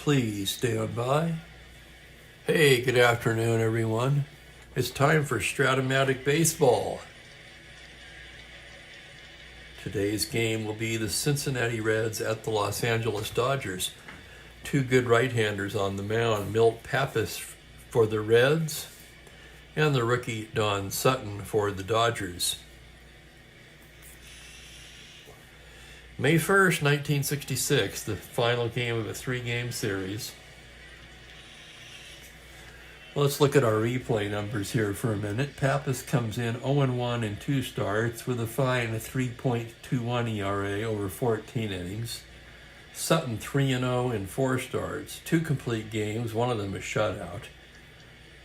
Please stand by. Hey, good afternoon, everyone. It's time for Strat-O-Matic Baseball. Today's game will be the Cincinnati Reds at the Los Angeles Dodgers. Two good right-handers on the mound, Milt Pappas for the Reds and the rookie Don Sutton for the Dodgers. May 1st, 1966, the final game of a three-game series. Let's look at our replay numbers here for a minute. Pappas comes in 0-1 in 2 starts with a fine 3.21 ERA over 14 innings. Sutton 3-0 in 4 starts, 2 complete games, one of them a shutout.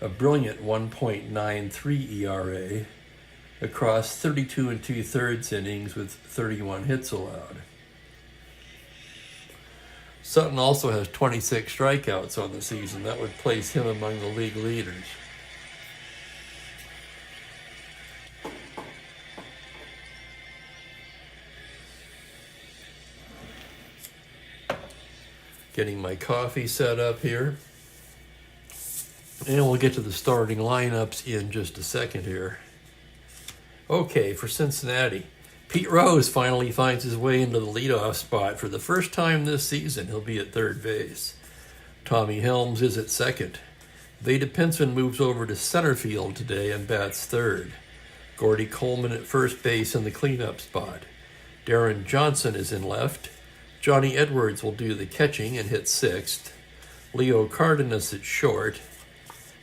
A brilliant 1.93 ERA across 32 2/3 innings with 31 hits allowed. Sutton also has 26 strikeouts on the season. That would place him among the league leaders. Getting my coffee set up here. And we'll get to the starting lineups in just a second here. Okay, for Cincinnati, Pete Rose finally finds his way into the leadoff spot. For the first time this season, he'll be at third base. Tommy Helms is at second. Vada Pinson moves over to center field today and bats third. Gordy Coleman at first base in the cleanup spot. Darren Johnson is in left. Johnny Edwards will do the catching and hit sixth. Leo Cardenas at short.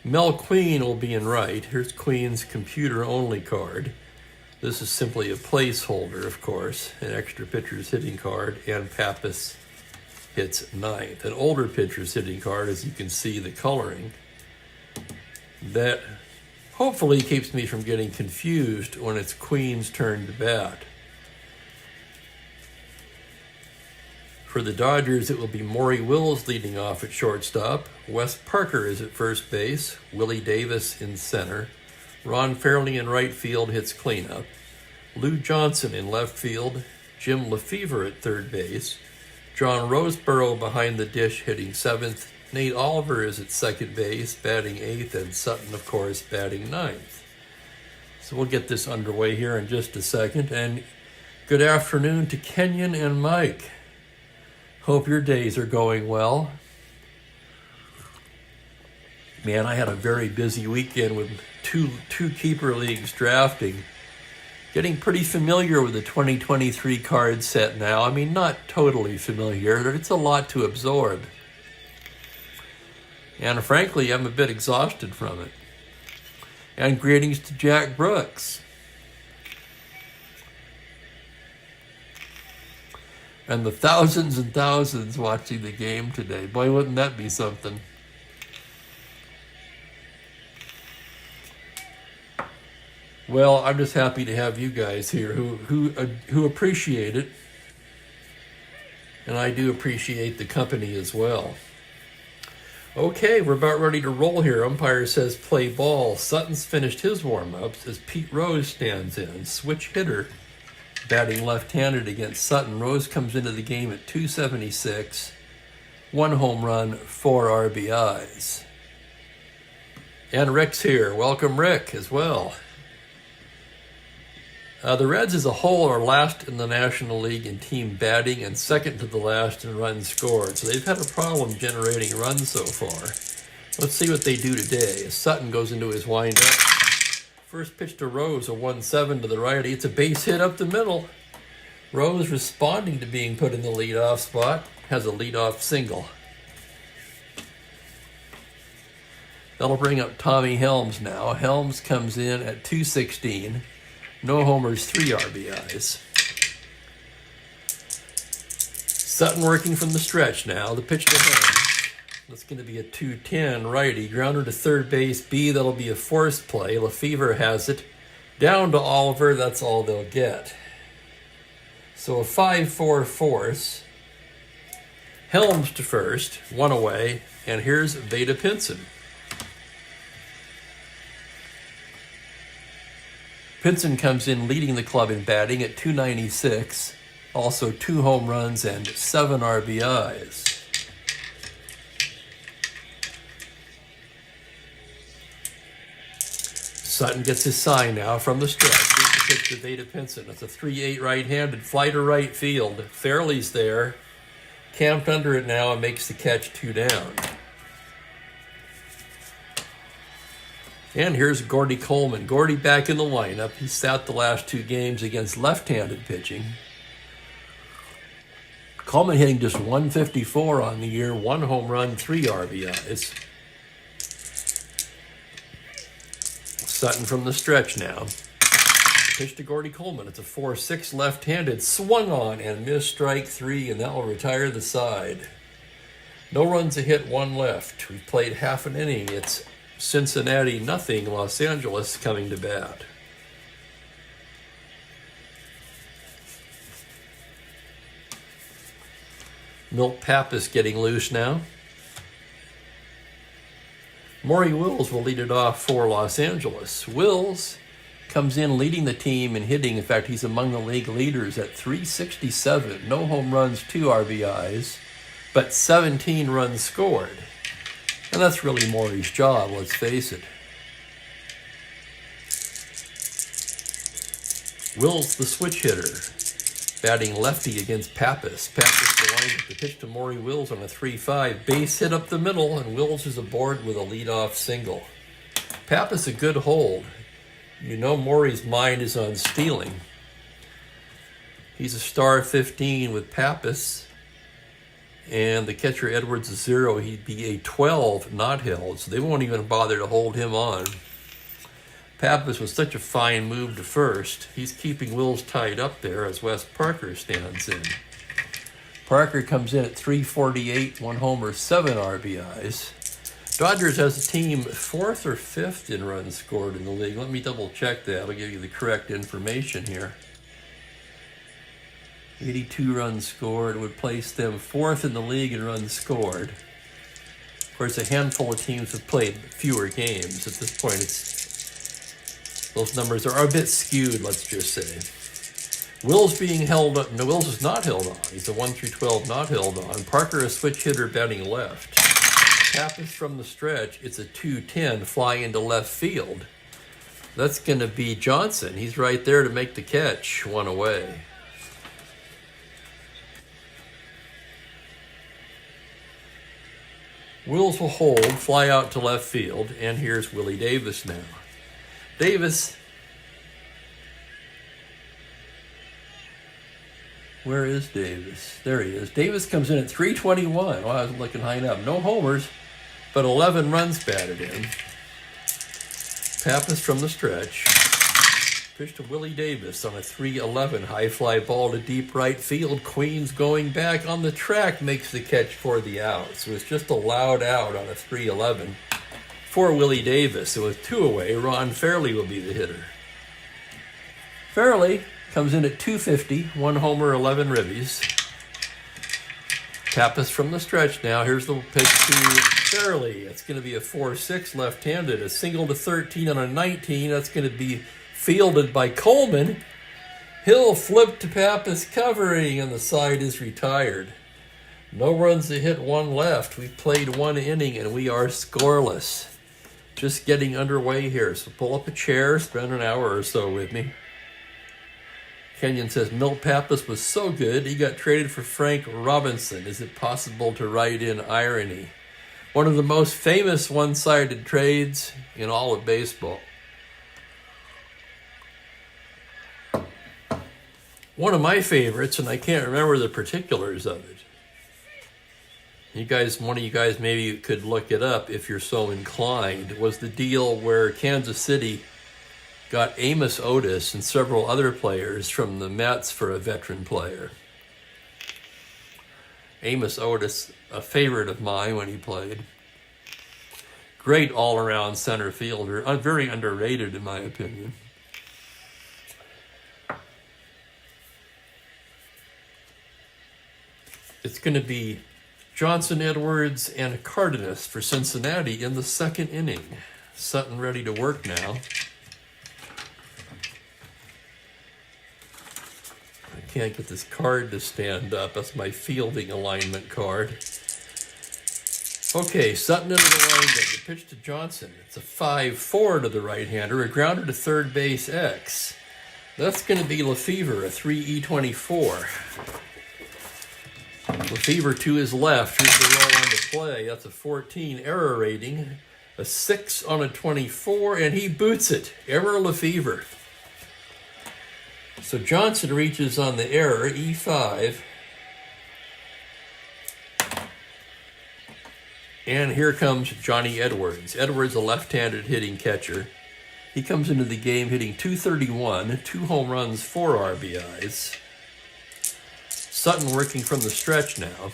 Mel Queen will be in right. Here's Queen's computer-only card. This is simply a placeholder, of course, an extra pitcher's hitting card, and Pappas hits ninth. An older pitcher's hitting card, as you can see the coloring. That hopefully keeps me from getting confused when it's Queen's turn to bat. For the Dodgers, it will be Maury Wills leading off at shortstop. Wes Parker is at first base. Willie Davis in center. Ron Fairley in right field hits cleanup. Lou Johnson in left field. Jim Lefevre at third base. John Roseborough behind the dish hitting seventh. Nate Oliver is at second base batting eighth, and Sutton, of course, batting ninth. So we'll get this underway here in just a second. And good afternoon to Kenyon and Mike. Hope your days are going well. Man, I had a very busy weekend with two keeper leagues drafting. Getting pretty familiar with the 2023 card set now. I mean, not totally familiar. It's a lot to absorb. And frankly, I'm a bit exhausted from it. And greetings to Jack Brooks. And the thousands and thousands watching the game today. Boy, wouldn't that be something? Well, I'm just happy to have you guys here who appreciate it. And I do appreciate the company as well. Okay, we're about ready to roll here. Umpire says play ball. Sutton's finished his warm-ups as Pete Rose stands in. Switch hitter, batting left-handed against Sutton. Rose comes into the game at .276. 1 home run, 4 RBIs. And Rick's here. Welcome, Rick, as well. The Reds as a whole are last in the National League in team batting and second to the last in runs scored. So they've had a problem generating runs so far. Let's see what they do today as Sutton goes into his windup. First pitch to Rose, a 1-7 to the righty. It's a base hit up the middle. Rose responding to being put in the leadoff spot. Has a leadoff single. That'll bring up Tommy Helms now. Helms comes in at .216. No homers, 3 RBIs. Sutton working from the stretch now. The pitch to Helms. That's going to be a 2-10 righty. Grounder to third base B. That'll be a forced play. Lefevre has it. Down to Oliver. That's all they'll get. So a 5-4 force. Helms to first. 1 away. And here's Vada Pinson. Pinson comes in leading the club in batting at .296, also 2 home runs and 7 RBIs. Sutton gets his sign now from the stretch. Here's the pitch to Veda Pinson. It's a 3-8 right-handed fly to right field. Fairley's there, camped under it now, and makes the catch 2 down. And here's Gordy Coleman. Gordy back in the lineup. He sat the last 2 games against left-handed pitching. Coleman hitting just 154 on the year, 1 home run, 3 RBIs. Sutton from the stretch now. Pitch to Gordy Coleman. It's a 4-6 left-handed, swung on and missed strike 3, and that will retire the side. No runs a hit, 1 left. We've played half an inning. It's Cincinnati 0, Los Angeles coming to bat. Milt Pappas getting loose now. Maury Wills will lead it off for Los Angeles. Wills comes in leading the team in hitting. In fact, he's among the league leaders at 367. No home runs, 2 RBIs, but 17 runs scored. And that's really Maury's job, let's face it. Wills, the switch hitter, batting lefty against Pappas. Pappas the line with the pitch to Maury Wills on a 3-5. Base hit up the middle, and Wills is aboard with a leadoff single. Pappas a good hold. You know Maury's mind is on stealing. He's a star 15 with Pappas. And the catcher Edwards is 0. He'd be a 12 not held, so they won't even bother to hold him on. Pappas was such a fine move to first. He's keeping Wills tied up there as Wes Parker stands in. Parker comes in at 348, 1 homer, 7 RBIs. Dodgers has a team 4th or 5th in runs scored in the league. Let me double check that. I'll give you the correct information here. 82 runs scored would place them 4th in the league in runs scored. Of course, a handful of teams have played fewer games. At this point, those numbers are a bit skewed, let's just say. Wills being held up. No, Wills is not held on. He's a 1-12 not held on. Parker, a switch hitter, batting left. Pappas from the stretch. It's a 2-10 fly into left field. That's going to be Johnson. He's right there to make the catch, 1 away. Wills will hold, fly out to left field, and here's Willie Davis now. Davis, where is Davis? There he is. Davis comes in at 321. Well, I was looking high enough. No homers, but 11 runs batted in. Pappas from the stretch. Pitch to Willie Davis on a 3-11 high fly ball to deep right field. Queens going back on the track makes the catch for the out. So it's just a loud out on a 3-11 for Willie Davis. So with 2 away, Ron Fairley will be the hitter. Fairley comes in at 250, 1 homer, 11 ribbies. Pappas from the stretch now. Here's the pitch to Fairley. It's going to be a 4-6 left-handed. A single to 13 on a 19. That's going to be fielded by Coleman. Hill flipped to Pappas covering, and the side is retired. No runs to hit, 1 left. We've played 1 inning, and we are scoreless. Just getting underway here, so pull up a chair, spend an hour or so with me. Kenyon says, Milt Pappas was so good, he got traded for Frank Robinson. Is it possible to write in irony? One of the most famous one-sided trades in all of baseball. One of my favorites, and I can't remember the particulars of it. One of you guys maybe could look it up if you're so inclined, was the deal where Kansas City got Amos Otis and several other players from the Mets for a veteran player. Amos Otis, a favorite of mine when he played. Great all-around center fielder, very underrated in my opinion. It's going to be Johnson, Edwards, and Cardenas for Cincinnati in the 2nd inning. Sutton ready to work now. I can't get this card to stand up. That's my fielding alignment card. Okay, Sutton into the windup. The pitch to Johnson. It's a 5-4 to the right-hander. A grounder to third base X. That's going to be Lefevre, a 3E24. Lefevre to his left. Here's the roll on the play. That's a 14 error rating. A 6 on a 24, and he boots it. Error Lefevre. So Johnson reaches on the error, E5. And here comes Johnny Edwards. Edwards, a left-handed hitting catcher. He comes into the game hitting .231, 2 home runs, 4 RBIs. Sutton working from the stretch now.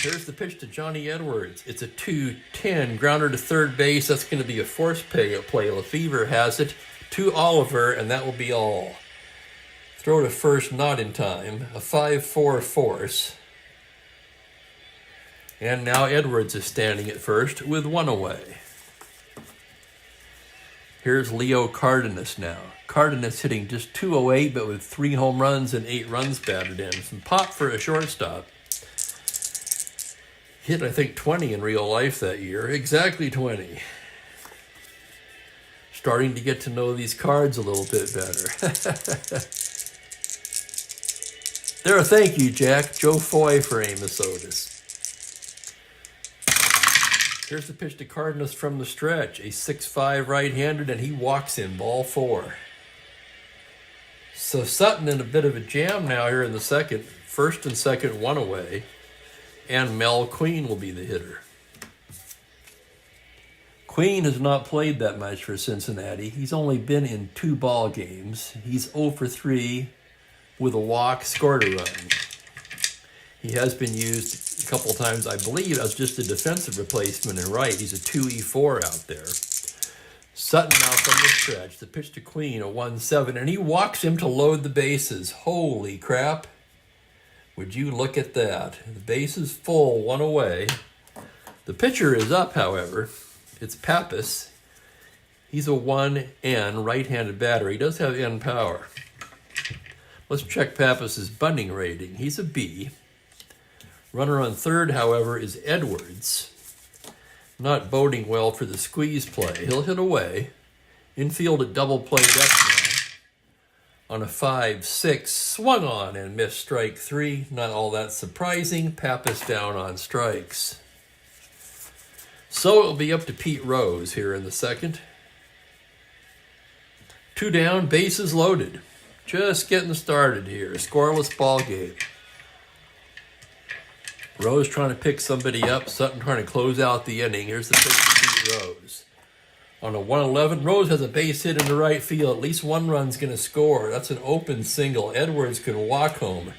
Here's the pitch to Johnny Edwards. It's a 2-10, grounder to third base. That's going to be a force play. Lefevre has it to Oliver, and that will be all. Throw to first, not in time. A 5-4 force. And now Edwards is standing at first with 1 away. Here's Leo Cardenas now. Cardenas hitting just .208, but with 3 home runs and 8 runs batted in. Some pop for a shortstop. Hit, I think, 20 in real life that year. Exactly 20. Starting to get to know these cards a little bit better. There, thank you, Jack. Joe Foy for Amos Otis. Here's the pitch to Cardenas from the stretch. A 6-5 right-handed, and he walks in, ball 4. So Sutton in a bit of a jam now here in the second. First and second, 1 away. And Mel Queen will be the hitter. Queen has not played that much for Cincinnati. He's only been in 2 ball games. He's 0 for 3 with a walk, scored a run. He has been used a couple times, I believe, as just a defensive replacement in right. He's a 2E4 out there. Sutton now from the stretch. The pitch to Queen, a 1-7, and he walks him to load the bases. Holy crap. Would you look at that? The base is full, 1 away. The pitcher is up, however. It's Pappas. He's a 1N right-handed batter. He does have N power. Let's check Pappas's bunting rating. He's a B. Runner on third, however, is Edwards. Not boding well for the squeeze play. He'll hit away. Infield at double play depth now. On a 5-6, swung on and missed strike 3. Not all that surprising. Pappas down on strikes. So it'll be up to Pete Rose here in the second. 2 down, bases loaded. Just getting started here. Scoreless ball game. Rose trying to pick somebody up. Sutton trying to close out the inning. Here's the pitch to Pete Rose. On a 1-11, Rose has a base hit into right field. At least 1 run's going to score. That's an open single. Edwards can walk home.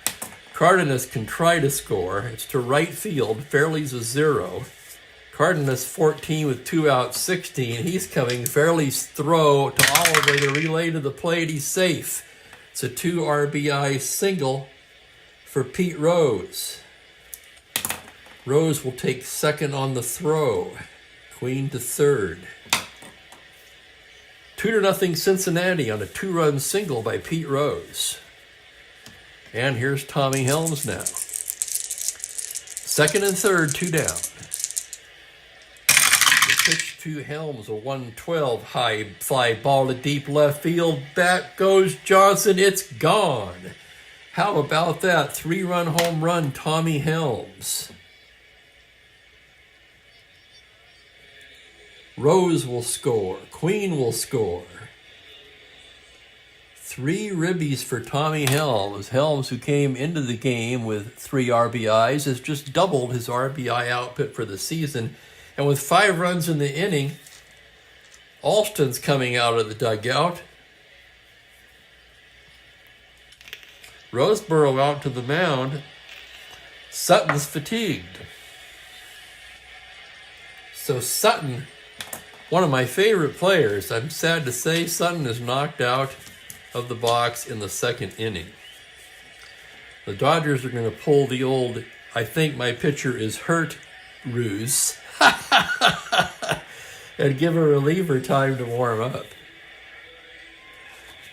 Cardenas can try to score. It's to right field. Fairley's a 0. Cardenas 14 with 2 outs, 16. He's coming. Fairley's throw to Oliver. The relay to the plate. He's safe. It's a 2 RBI single for Pete Rose. Rose will take second on the throw. Queen to third. 2-0 Cincinnati on a 2-run single by Pete Rose. And here's Tommy Helms now. Second and third, 2 down. The pitch to Helms, a 1-12 high fly ball to deep left field. Back goes Johnson. It's gone. How about that? 3-run home run, Tommy Helms. Rose will score. Queen will score. 3 ribbies for Tommy Helms. Helms, who came into the game with 3 RBIs, has just doubled his RBI output for the season. And with 5 runs in the inning, Alston's coming out of the dugout. Roseboro out to the mound. Sutton's fatigued. So Sutton, one of my favorite players, I'm sad to say, Sutton is knocked out of the box in the second inning. The Dodgers are going to pull the old, I think my pitcher is hurt ruse and give a reliever time to warm up.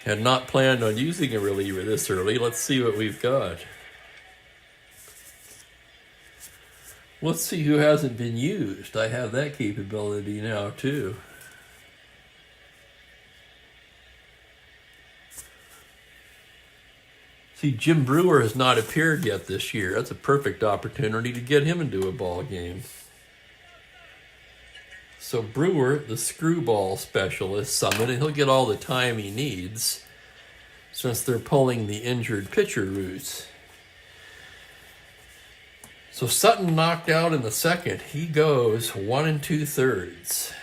Had not planned on using a reliever this early. Let's see what we've got. Let's see who hasn't been used. I have that capability now, too. See, Jim Brewer has not appeared yet this year. That's a perfect opportunity to get him into a ball game. So Brewer, the screwball specialist, summoned, and he'll get all the time he needs since they're pulling the injured pitcher roots. So Sutton knocked out in the second. He goes 1 2/3.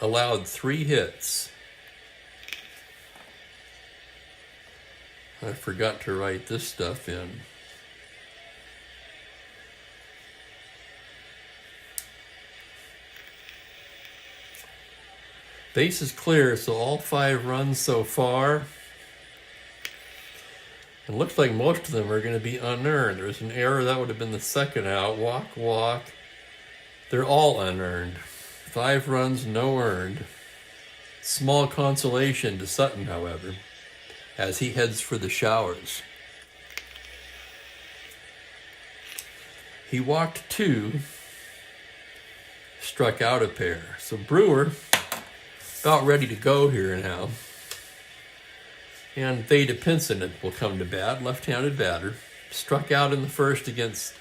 Allowed 3 hits. I forgot to write this stuff in. Base is clear, so all 5 runs so far. It looks like most of them are going to be unearned. There's an error. That would have been the second out. Walk. They're all unearned. 5 runs, no earned. Small consolation to Sutton, however, as he heads for the showers. He walked 2, struck out a pair. So Brewer about ready to go here now. And Veda Pinson will come to bat, left-handed batter. Struck out in the first against...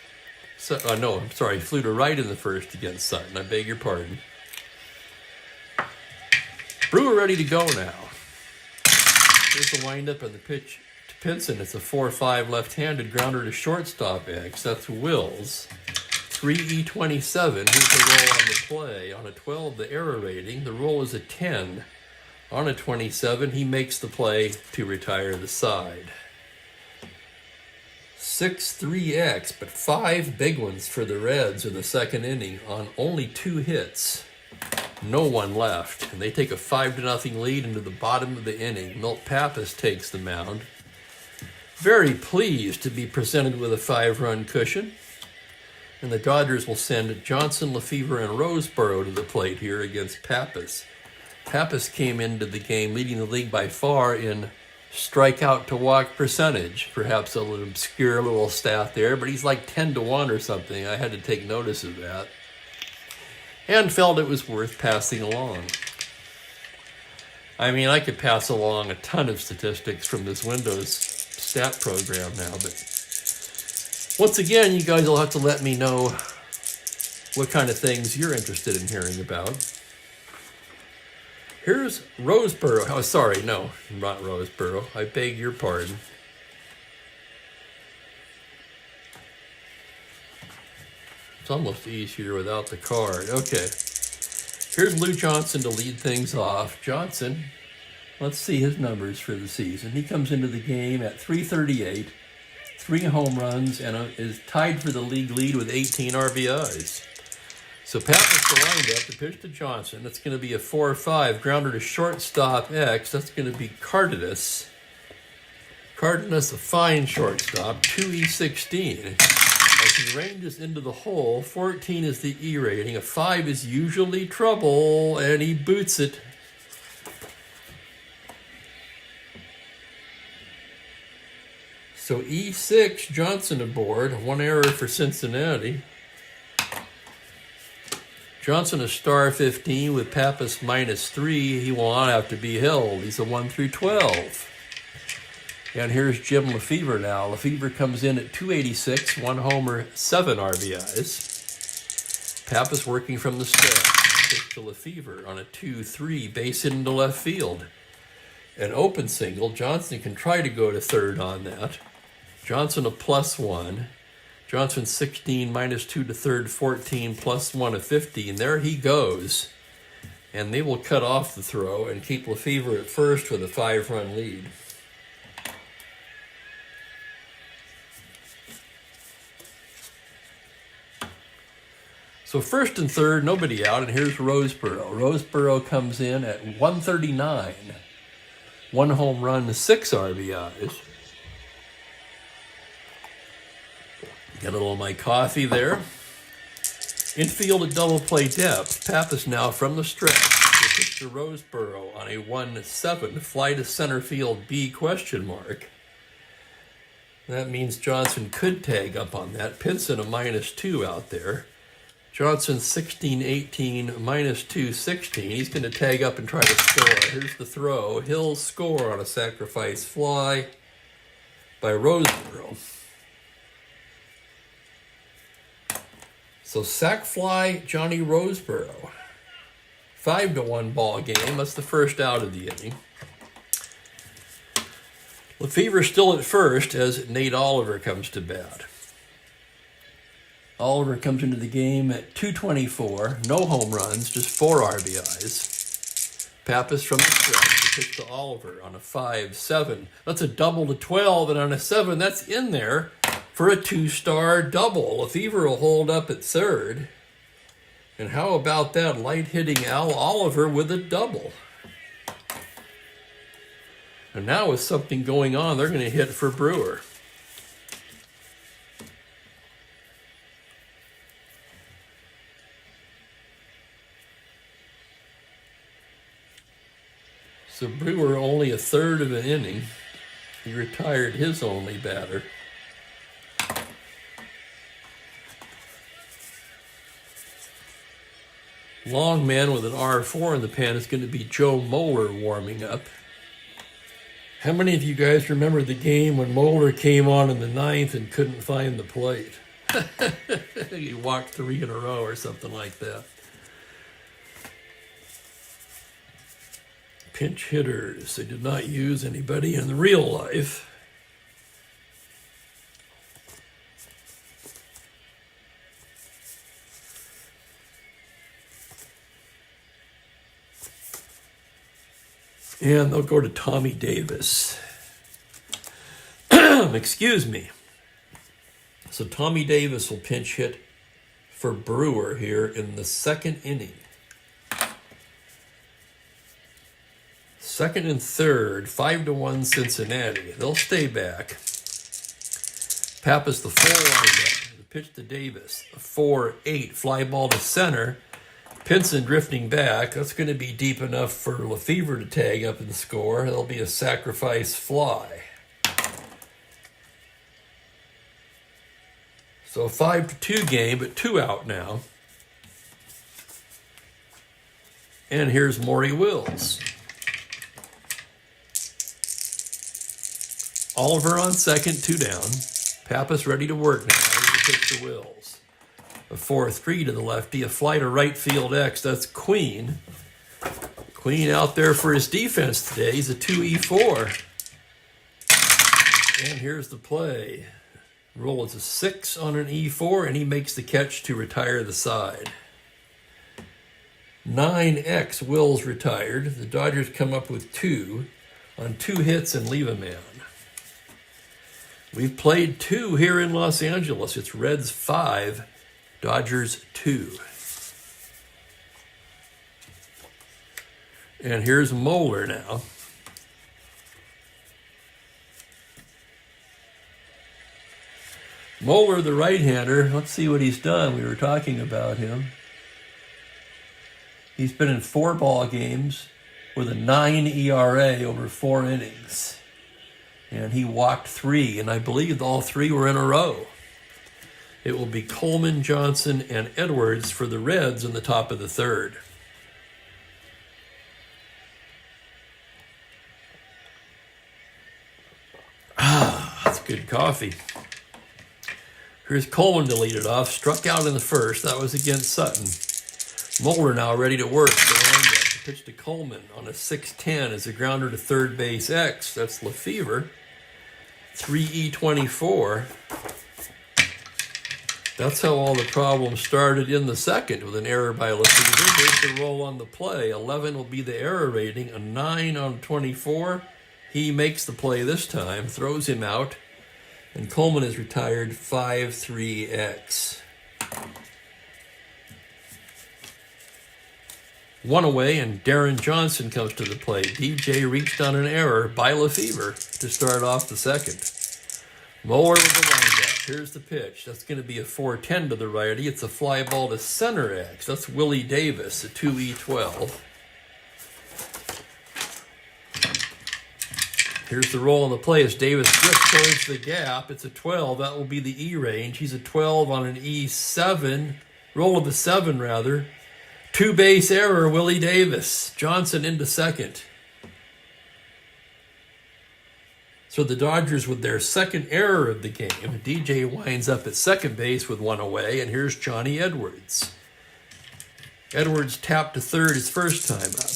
flew to right in the first against Sutton. I beg your pardon. Brewer ready to go now. Here's the windup and the pitch to Pinson. It's a 4-5 left-handed grounder to shortstop X. That's Wills. 3E27. Here's the roll on the play. On a 12, the error rating. The roll is a 10. On a 27, he makes the play to retire the side. 6-3X, but 5 big ones for the Reds in the second inning on only 2 hits. No one left, and they take a 5-0 lead into the bottom of the inning. Milt Pappas takes the mound. Very pleased to be presented with a 5-run cushion. And the Dodgers will send Johnson, Lefevre, and Roseboro to the plate here against Pappas. Pappas came into the game leading the league by far in strikeout to walk percentage. Perhaps a little obscure little stat there, but he's like 10-1 or something. I had to take notice of that. And felt it was worth passing along. I mean, I could pass along a ton of statistics from this Windows stat program now, but once again, you guys will have to let me know what kind of things you're interested in hearing about. Here's Roseboro. Oh, sorry, no, not Roseboro. I beg your pardon. It's almost easier without the card. Okay. Here's Lou Johnson to lead things off. Johnson, let's see his numbers for the season. He comes into the game at .338, 3 home runs, and is tied for the league lead with 18 RBIs. So Pappas the windup, the pitch to Johnson. That's going to be a 4-5 grounder to shortstop X. That's going to be Cardenas. Cardenas, a fine shortstop, 2E16. As he ranges into the hole, 14 is the E rating. A 5 is usually trouble, and he boots it. So E6, Johnson aboard. 1 error for Cincinnati. Johnson a star 15 with Pappas -3. He will not have to be held. He's a 1 through 12. And here's Jim Lefevre now. Lefevre comes in at 286, 1 homer, 7 RBIs. Pappas working from the stretch. Pitch to Lefevre on a 2-3, base hit into left field. An open single. Johnson can try to go to third on that. Johnson a +1. Johnson 16, -2 to third, 14, +1 of 50. And there he goes. And they will cut off the throw and keep Lefevre at first with a 5-run lead. So first and third, nobody out, and here's Roseboro. Roseboro comes in at 139. 1 home run, 6 RBIs. Get a little of my coffee there. Infield at double play depth. Pappas now from the stretch. Pitch to Roseboro on a 1-7. Fly to center field B ? That means Johnson could tag up on that. Pinson a -2 out there. Johnson 16-18, -2, 16. He's going to tag up and try to score. Here's the throw. He'll score on a sacrifice fly by Roseboro. So sac fly, Johnny Roseboro. 5-1 ball game. That's the first out of the inning. Lefevre still at first as Nate Oliver comes to bat. Oliver comes into the game at 224, no home runs, just 4 RBIs. Pappas from the stretch, the pitch to Oliver on a 5-7. That's a double to 12, and on a 7, that's in there for a 2-star double. Lefevre will hold up at third. And how about that light-hitting Al Oliver with a double? And now with something going on, they're going to hit for Brewer. So Brewer only a third of an inning. He retired his only batter. Long man with an R4 in the pan is going to be Joe Moeller warming up. How many of you guys remember the game when Moeller came on in the 9th and couldn't find the plate? He walked 3 in a row or something like that. Pinch hitters. They did not use anybody in real life. And they'll go to Tommy Davis. Excuse me. So Tommy Davis will pinch hit for Brewer here in the 2nd inning. 2nd and 3rd, 5-1 Cincinnati. They'll stay back. Pappas the full windup. The pitch to Davis. A 4-8 fly ball to center. Pinson drifting back. That's going to be deep enough for Lefevre to tag up and score. That'll be a sacrifice fly. So a 5-2 game, but 2 out now. And here's Maury Wills. Oliver on second, 2 down. Pappas ready to work now. Here's the pitch to Wills. A 4-3 to the lefty, a fly to right field X. That's Queen. Queen out there for his defense today. He's a 2-4. And here's the play. Roll is a 6 on an E4, and he makes the catch to retire the side. 9X, Wills retired. The Dodgers come up with 2 on 2 hits and leave a man. We've played 2 here in Los Angeles. It's Reds 5, Dodgers 2. And here's Moeller now. Moeller, the right-hander, let's see what he's done. We were talking about him. He's been in 4 ball games with a 9 ERA over 4 innings. And he walked 3, and I believe all 3 were in a row. It will be Coleman, Johnson, and Edwards for the Reds in the top of the 3rd. That's good coffee. Here's Coleman to lead it off. Struck out in the 1st. That was against Sutton. Moeller now ready to work. The pitch to Coleman on a 6-10 as a grounder to third base X. That's Lefevre. 3E24. That's how all the problems started in the 2nd with an error by Lefevre. Here's the roll on the play. 11 will be the error rating. A 9 on 24. He makes the play this time. Throws him out. And Coleman is retired 5-3X. 1 away, and Darren Johnson comes to the plate. DJ reached on an error by Lefevre to start off the 2nd. Moeller with the windup. Here's the pitch. That's going to be a 4-10 to the righty. It's a fly ball to center X. That's Willie Davis, a 2E12. Here's the roll on the play as Davis drifts towards the gap. It's a 12. That will be the E range. He's a 12 on an E7. Roll of a 7, rather. 2-base error, Willie Davis. Johnson into second. So the Dodgers with their second error of the game. DJ winds up at second base with one away, and here's Johnny Edwards. Edwards tapped to third his first time up.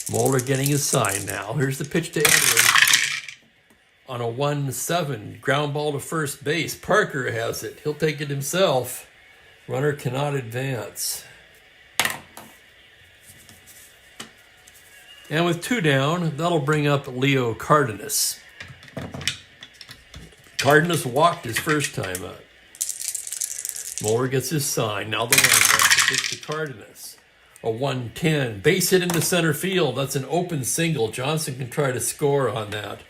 Moeller getting his sign now. Here's the pitch to Edwards on a 1-7. Ground ball to first base. Parker has it. He'll take it himself. Runner cannot advance. And with 2 down, that'll bring up Leo Cardenas. Cardenas walked his first time up. Moeller gets his sign. Now the windup to pitch to Cardenas. A 1-10. Base hit into center field. That's an open single. Johnson can try to score on that.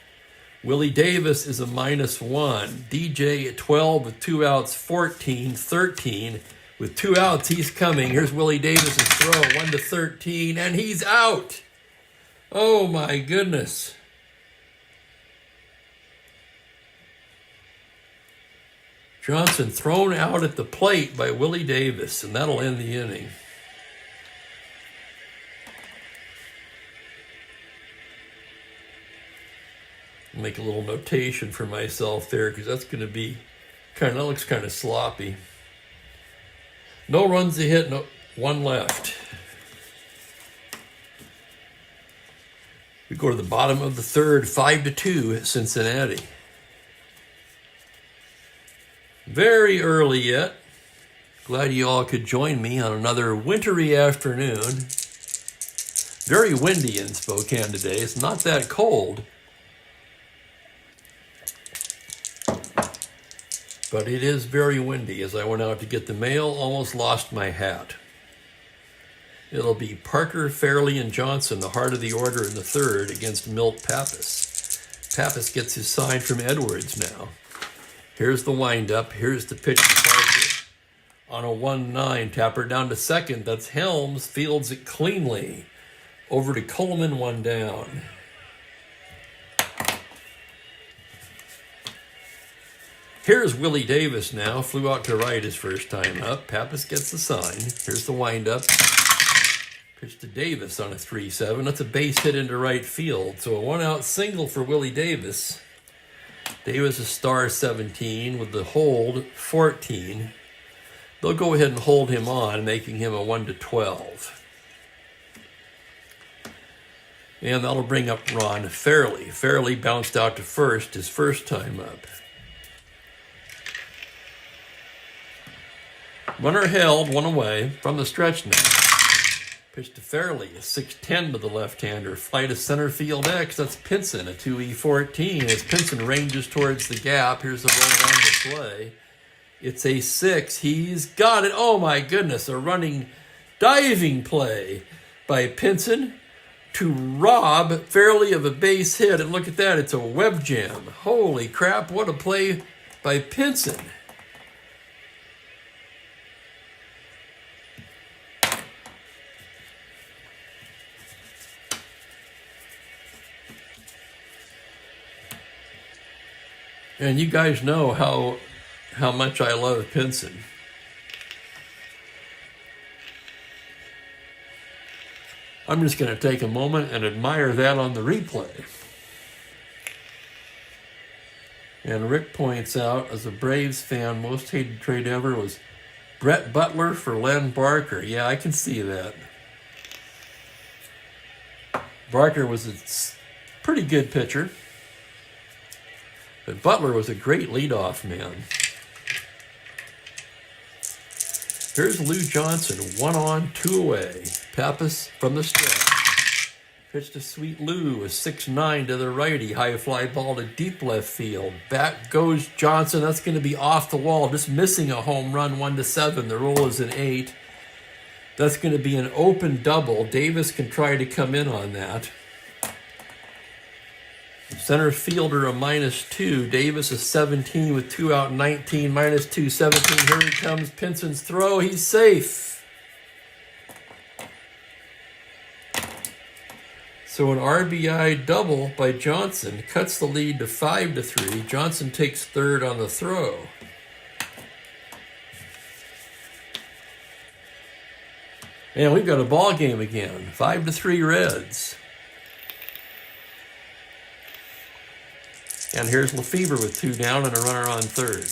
Willie Davis is a -1. DJ at 12 with 2 outs, 14-13. With 2 outs, he's coming. Here's Willie Davis's throw, 1-13, and he's out. Oh my goodness. Johnson thrown out at the plate by Willie Davis, and that'll end the inning. Make a little notation for myself there because that's going to be that looks kind of sloppy. No runs to hit, no, 1 left. We go to the bottom of the third, 5-2 Cincinnati. Very early yet. Glad you all could join me on another wintry afternoon. Very windy in Spokane today. It's not that cold. But it is very windy. As I went out to get the mail, almost lost my hat. It'll be Parker, Fairley, and Johnson, the heart of the order in the third, against Milt Pappas. Pappas gets his sign from Edwards now. Here's the windup. Here's the pitch to Parker. On a 1-9, tapper down to second. That's Helms. Fields it cleanly. Over to Coleman, 1 down. Here's Willie Davis now. Flew out to right his first time up. Pappas gets the sign. Here's the windup. Pitch to Davis on a 3-7. That's a base hit into right field. So a 1-out single for Willie Davis. Davis is star 17 with the hold 14. They'll go ahead and hold him on, making him a 1-12. And that'll bring up Ron Fairley. Fairley bounced out to first his first time up. Runner held, 1 away from the stretch now. Pitch to Fairley, a 6-10 to the left-hander. Fly to center field X, that's Pinson, a 2E14. As Pinson ranges towards the gap, here's the roll on the play. It's a 6, he's got it. Oh my goodness, a running diving play by Pinson to rob Fairley of a base hit. And look at that, it's a web jam. Holy crap, what a play by Pinson. And you guys know how much I love Pinson. I'm just going to take a moment and admire that on the replay. And Rick points out, as a Braves fan, most hated trade ever was Brett Butler for Len Barker. Yeah, I can see that. Barker was a pretty good pitcher. But Butler was a great leadoff man. Here's Lou Johnson, 1 on, 2 away. Pappas from the stretch. Pitch to Sweet Lou, a 6-9 to the righty. High fly ball to deep left field. Back goes Johnson. That's going to be off the wall. Just missing a home run, 1-7. The roll is an 8. That's going to be an open double. Davis can try to come in on that. Center fielder a -2. Davis is 17 with 2 out, 19, -2, 17. Here he comes. Pinson's throw. He's safe. So an RBI double by Johnson cuts the lead to 5-3. Johnson takes third on the throw. And we've got a ball game again. 5-3 Reds. And here's Lefebvre with 2 down and a runner on third.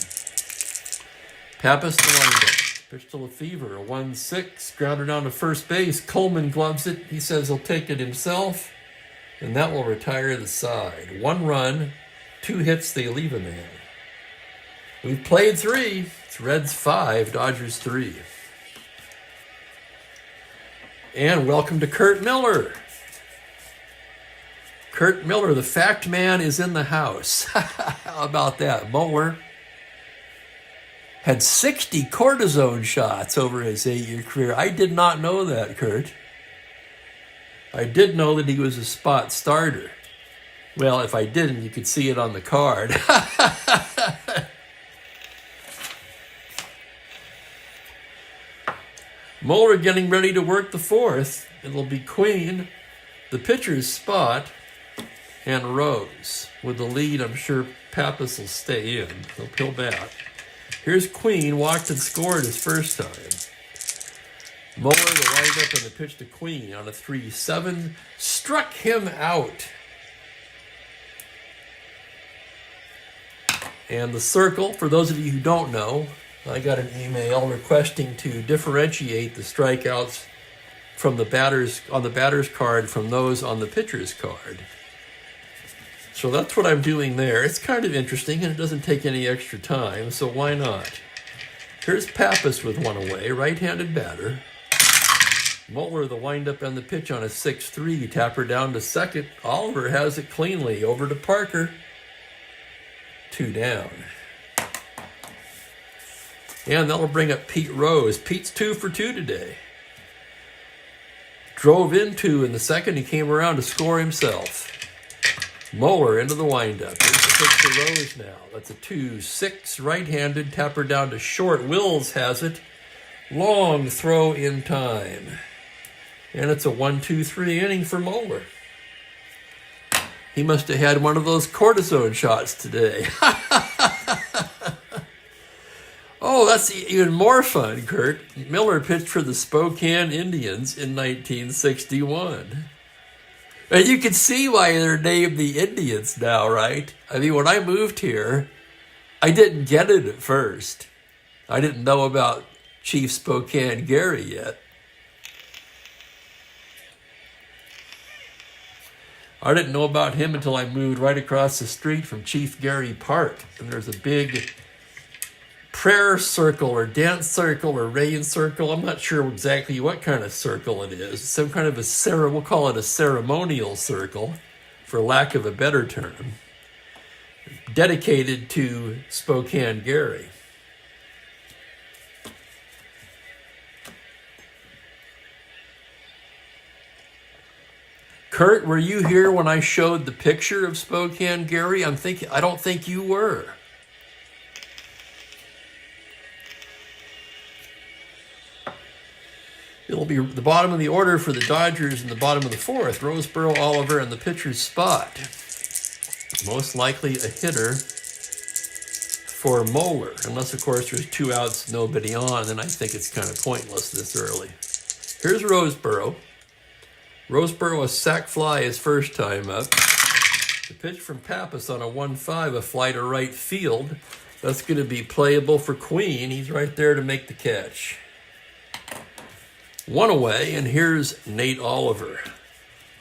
Pappas the windup. Pitch to Lefebvre, a 1-6, grounded down to first base. Coleman gloves it. He says he'll take it himself, and that will retire the side. 1 run, 2 hits, they leave a man. We've played 3. It's Reds 5, Dodgers 3. And welcome to Curt Miller. Curt Miller, the fact man, is in the house. How about that? Moeller had 60 cortisone shots over his 8-year career. I did not know that, Curt. I did know that he was a spot starter. Well, if I didn't, you could see it on the card. Moeller getting ready to work the 4th. It'll be Queen, the pitcher's spot, and Rose. With the lead, I'm sure Pappas will stay in. He'll bat. Here's Queen, walked and scored his first time. Moeller, the windup, and the pitch to Queen on a 3-7. Struck him out. And the circle, for those of you who don't know, I got an email requesting to differentiate the strikeouts from the batters on the batter's card from those on the pitcher's card. So that's what I'm doing there. It's kind of interesting, and it doesn't take any extra time, so why not? Here's Pappas with 1 away, right-handed batter. Moeller, the windup and the pitch on a 6-3. Tapper down to second. Oliver has it cleanly. Over to Parker. 2 down. And that'll bring up Pete Rose. Pete's 2 for 2 today. Drove in 2 in the second. He came around to score himself. Moeller into the windup. Here's the pitch to Rose now. That's a 2-6, right-handed. Tapper down to short. Wills has it. Long throw in time. And it's a 1-2-3 inning for Moeller. He must have had one of those cortisone shots today. Oh, that's even more fun, Curt. Miller pitched for the Spokane Indians in 1961. And you can see why they're named the Indians now, right? I mean, when I moved here, I didn't get it at first. I didn't know about Chief Spokane Gary yet. I didn't know about him until I moved right across the street from Chief Gary Park. And there's a big prayer circle or dance circle or rain circle. I'm not sure exactly what kind of circle it is. Some kind of we'll call it a ceremonial circle, for lack of a better term, dedicated to Spokane Gary. Curt, were you here when I showed the picture of Spokane Gary? I don't think you were. It'll be the bottom of the order for the Dodgers in the bottom of the 4th. Roseboro, Oliver, and the pitcher's spot. Most likely a hitter for Moeller. Unless, of course, there's 2 outs, nobody on, then I think it's kind of pointless this early. Here's Roseboro. Roseboro, a sac fly his first time up. The pitch from Pappas on a 1-5, a fly to right field. That's going to be playable for Queen. He's right there to make the catch. 1 away, and here's Nate Oliver.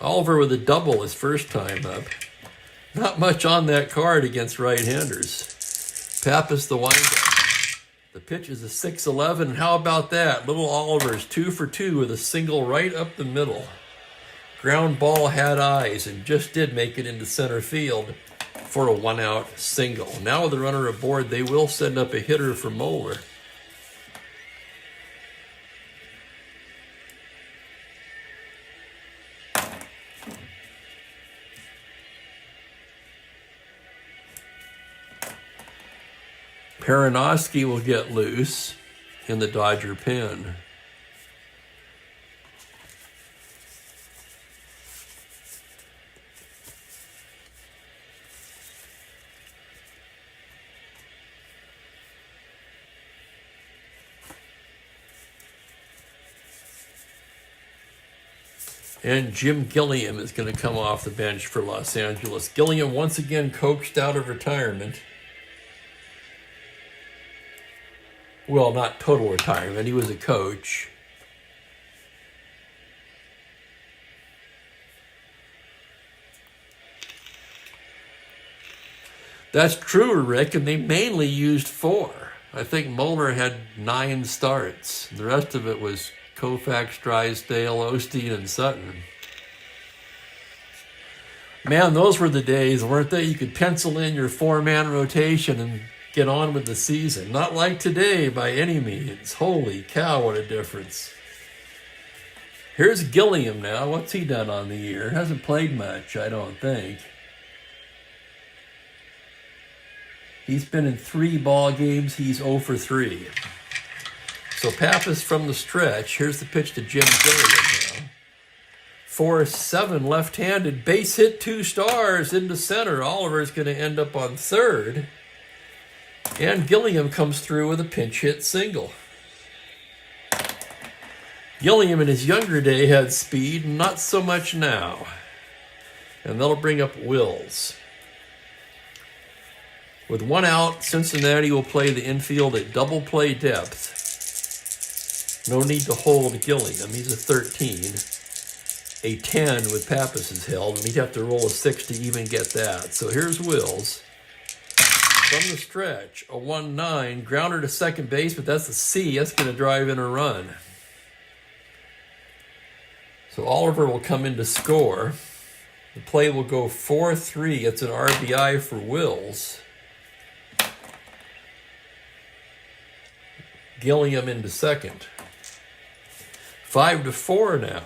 Oliver with a double his first time up. Not much on that card against right-handers. Pappas the windup. The pitch is a 6-11, and how about that? Little Oliver's 2 for 2 with a single right up the middle. Ground ball had eyes and just did make it into center field for a 1-out single. Now with the runner aboard, they will send up a hitter for Moeller. Peronoski will get loose in the Dodger pen. And Jim Gilliam is going to come off the bench for Los Angeles. Gilliam once again coaxed out of retirement. Well, not total retirement. He was a coach. That's true, Rick, and they mainly used 4. I think Mueller had 9 starts. The rest of it was Koufax, Drysdale, Osteen, and Sutton. Man, those were the days, weren't they? You could pencil in your 4-man rotation and get on with the season. Not like today by any means. Holy cow, what a difference. Here's Gilliam now. What's he done on the year? Hasn't played much, I don't think. He's been in 3 ball games. He's 0 for 3. So Pappas from the stretch. Here's the pitch to Jim Gilliam now. 4-7 left-handed. Base hit 2 stars into center. Oliver's going to end up on third. And Gilliam comes through with a pinch hit single. Gilliam in his younger day had speed, not so much now. And that'll bring up Wills. With 1 out, Cincinnati will play the infield at double play depth. No need to hold Gilliam. He's a 13. A 10 with Pappas is held, and he'd have to roll a 6 to even get that. So here's Wills. From the stretch, a 1-9. Grounder to second base, but that's a C. That's going to drive in a run. So Oliver will come in to score. The play will go 4-3. It's an RBI for Wills. Gilliam into second. 5-4 now.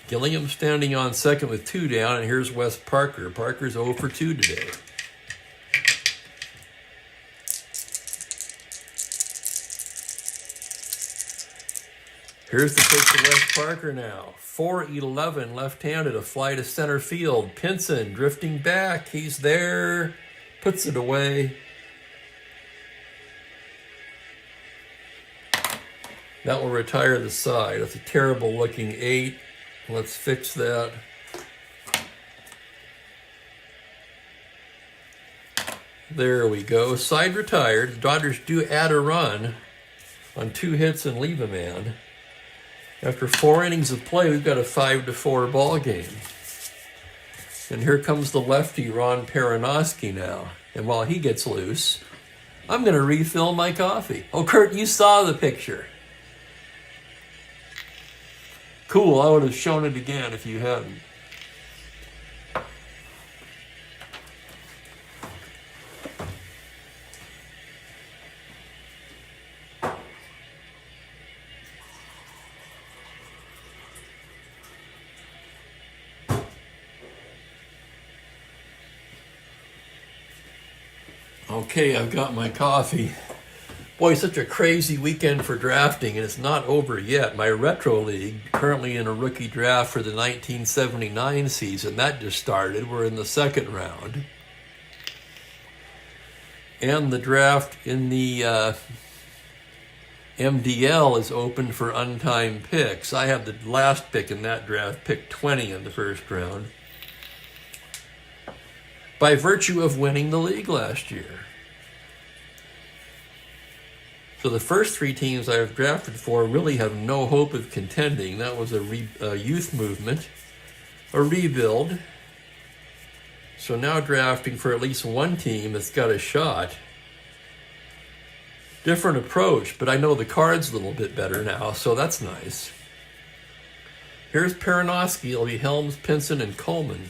Gilliam standing on second with 2 down, and here's Wes Parker. Parker's 0 for 2 today. Here's the pitch to Wes Parker now. 4-11 left-handed, a fly to center field. Pinson drifting back. He's there. Puts it away. That will retire the side. That's a terrible looking 8. Let's fix that. There we go. Side retired. The Dodgers do add a run on 2 hits and leave a man. After 4 innings of play, we've got a 5-4 ball game. And here comes the lefty, Ron Peronoski now. And while he gets loose, I'm going to refill my coffee. Oh, Kurt, you saw the picture. Cool, I would have shown it again if you hadn't. Okay, I've got my coffee. Boy, such a crazy weekend for drafting, and it's not over yet. My retro league, currently in a rookie draft for the 1979 season, that just started. We're in the 2nd round. And the draft in the MDL is open for untimed picks. I have the last pick in that draft, pick 20 in the 1st round, by virtue of winning the league last year. So the first 3 teams I have drafted for really have no hope of contending. That was a youth movement, a rebuild. So now drafting for at least one team that's got a shot. Different approach, but I know the cards a little bit better now, so that's nice. Here's Peronoski. It'll be Helms, Pinson, and Coleman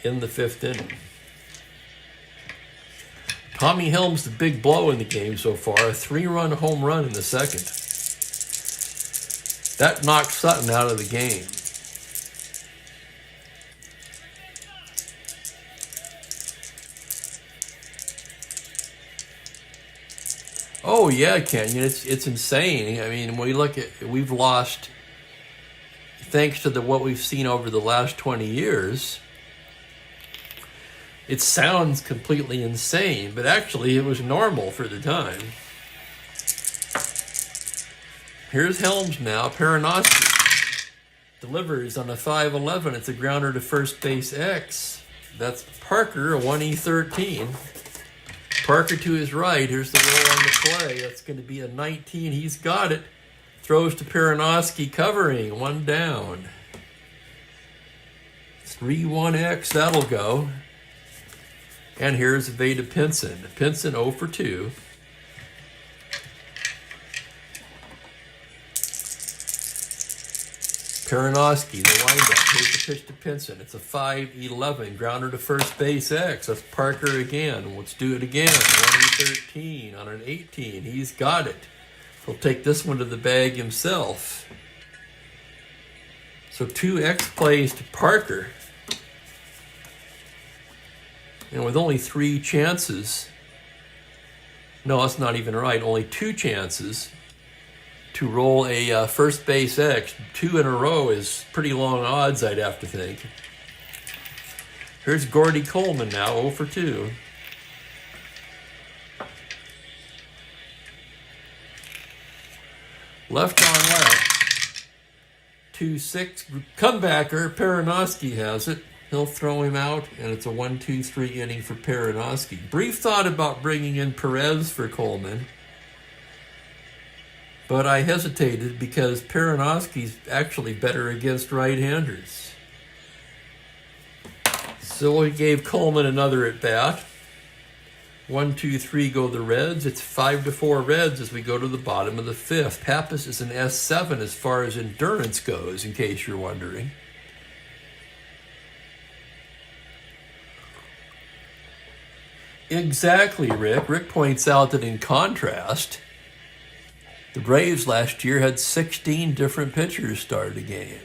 in the 5th inning. Tommy Helms, the big blow in the game so far, a 3-run home run in the 2nd. That knocked Sutton out of the game. Oh yeah, Kenyon, it's insane. I mean, when we look at, we've lost, thanks to what we've seen over the last 20 years. It sounds completely insane, but actually it was normal for the time. Here's Helms now, Peronoski. Delivers on a 5-11. It's a grounder to first base X. That's Parker, a 1E13. Parker to his right. Here's the roll on the play. That's going to be a 19. He's got it. Throws to Perinoski, covering. 1 down. 3-1X. That'll go. And here's Veda Pinson. Pinson 0 for 2. Perinoski, the windup. Here's the pitch to Pinson. It's a 5-11. Grounder to first base X. That's Parker again. Let's do it again. 1-13 on an 18. He's got it. He'll take this one to the bag himself. So 2 X plays to Parker. And with only 3 chances, no, that's not even right, only 2 chances to roll a first base X. 2 in a row is pretty long odds, I'd have to think. Here's Gordy Coleman now, 0 for 2. Left on left. 2-6. Comebacker. Perinoski has it. He'll throw him out, and it's a 1-2-3 inning for Perinoski. Brief thought about bringing in Perez for Coleman, but I hesitated because Perinoski's actually better against right-handers. So we gave Coleman another at-bat. 1-2-3 go the Reds. It's 5-4 Reds as we go to the bottom of the 5th. Pappas is an S7 as far as endurance goes, in case you're wondering. Exactly, Rick. Rick points out that in contrast, the Braves last year had 16 different pitchers start a game.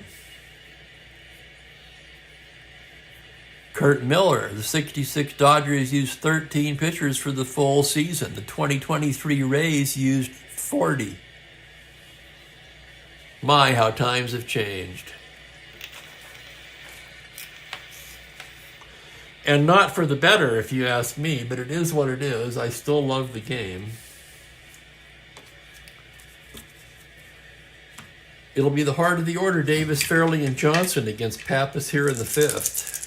Kurt Miller, the 66 Dodgers used 13 pitchers for the full season. The 2023 Rays used 40. My, how times have changed. And not for the better, if you ask me, but it is what it is. I still love the game. It'll be the heart of the order, Davis, Fairley, and Johnson against Pappas here in the 5th.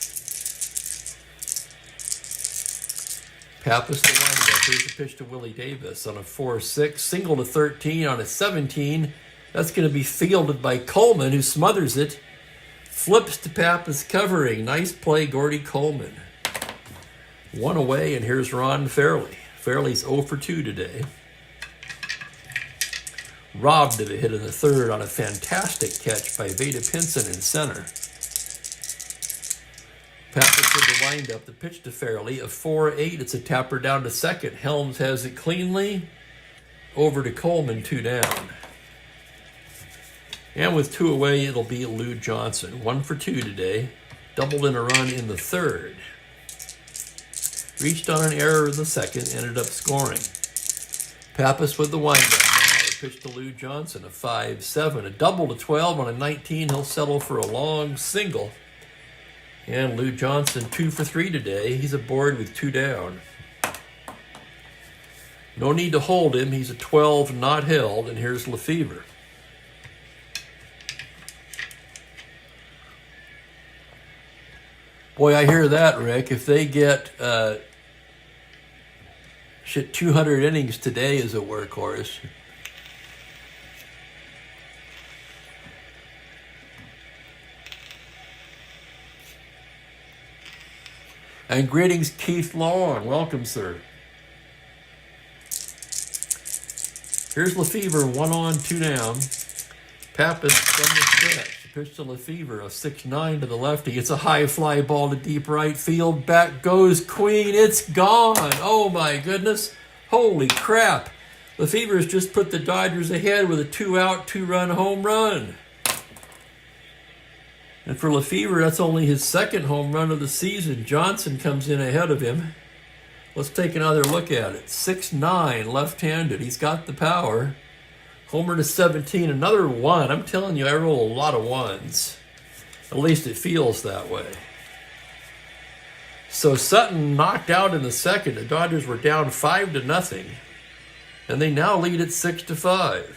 Pappas the windup. Here's the pitch to Willie Davis on a 4-6. Single to 13 on a 17. That's going to be fielded by Coleman, who smothers it. Flips to Pappas covering. Nice play, Gordy Coleman. 1 away, and here's Ron Fairley. Fairley's 0 for 2 today. Robbed of a hit in the 3rd on a fantastic catch by Veda Pinson in center. Pappas with the windup, the pitch to Fairley, a 4-8. It's a tapper down to second. Helms has it cleanly. Over to Coleman, 2 down. And with 2 away, it'll be Lou Johnson. 1 for 2 today. Doubled in a run in the 3rd. Reached on an error in the 2nd, ended up scoring. Pappas with the windup now. The pitch to Lou Johnson, a 5-7. A double to 12 on a 19. He'll settle for a long single. And Lou Johnson, 2 for 3 today. He's aboard with 2 down. No need to hold him. He's a 12 not held. And here's Lefevre. Boy, I hear that, Rick. If they get 200 innings today as a workhorse. And greetings, Keith Long. Welcome, sir. Here's Lefevre, 1 on, 2 down. Pappas from the stretch. Pitch to Lefevre, a 6-9 to the lefty. It's a high fly ball to deep right field. Back goes Queen. It's gone. Oh, my goodness. Holy crap. Lefevre's just put the Dodgers ahead with a 2-out, 2-run home run. And for Lefevre, that's only his 2nd home run of the season. Johnson comes in ahead of him. Let's take another look at it. 6'9", left-handed. He's got the power. Homer to 17, another 1. I'm telling you, I roll a lot of 1s. At least it feels that way. So Sutton knocked out in the 2nd. The Dodgers were down 5-0. And they now lead at 6-5.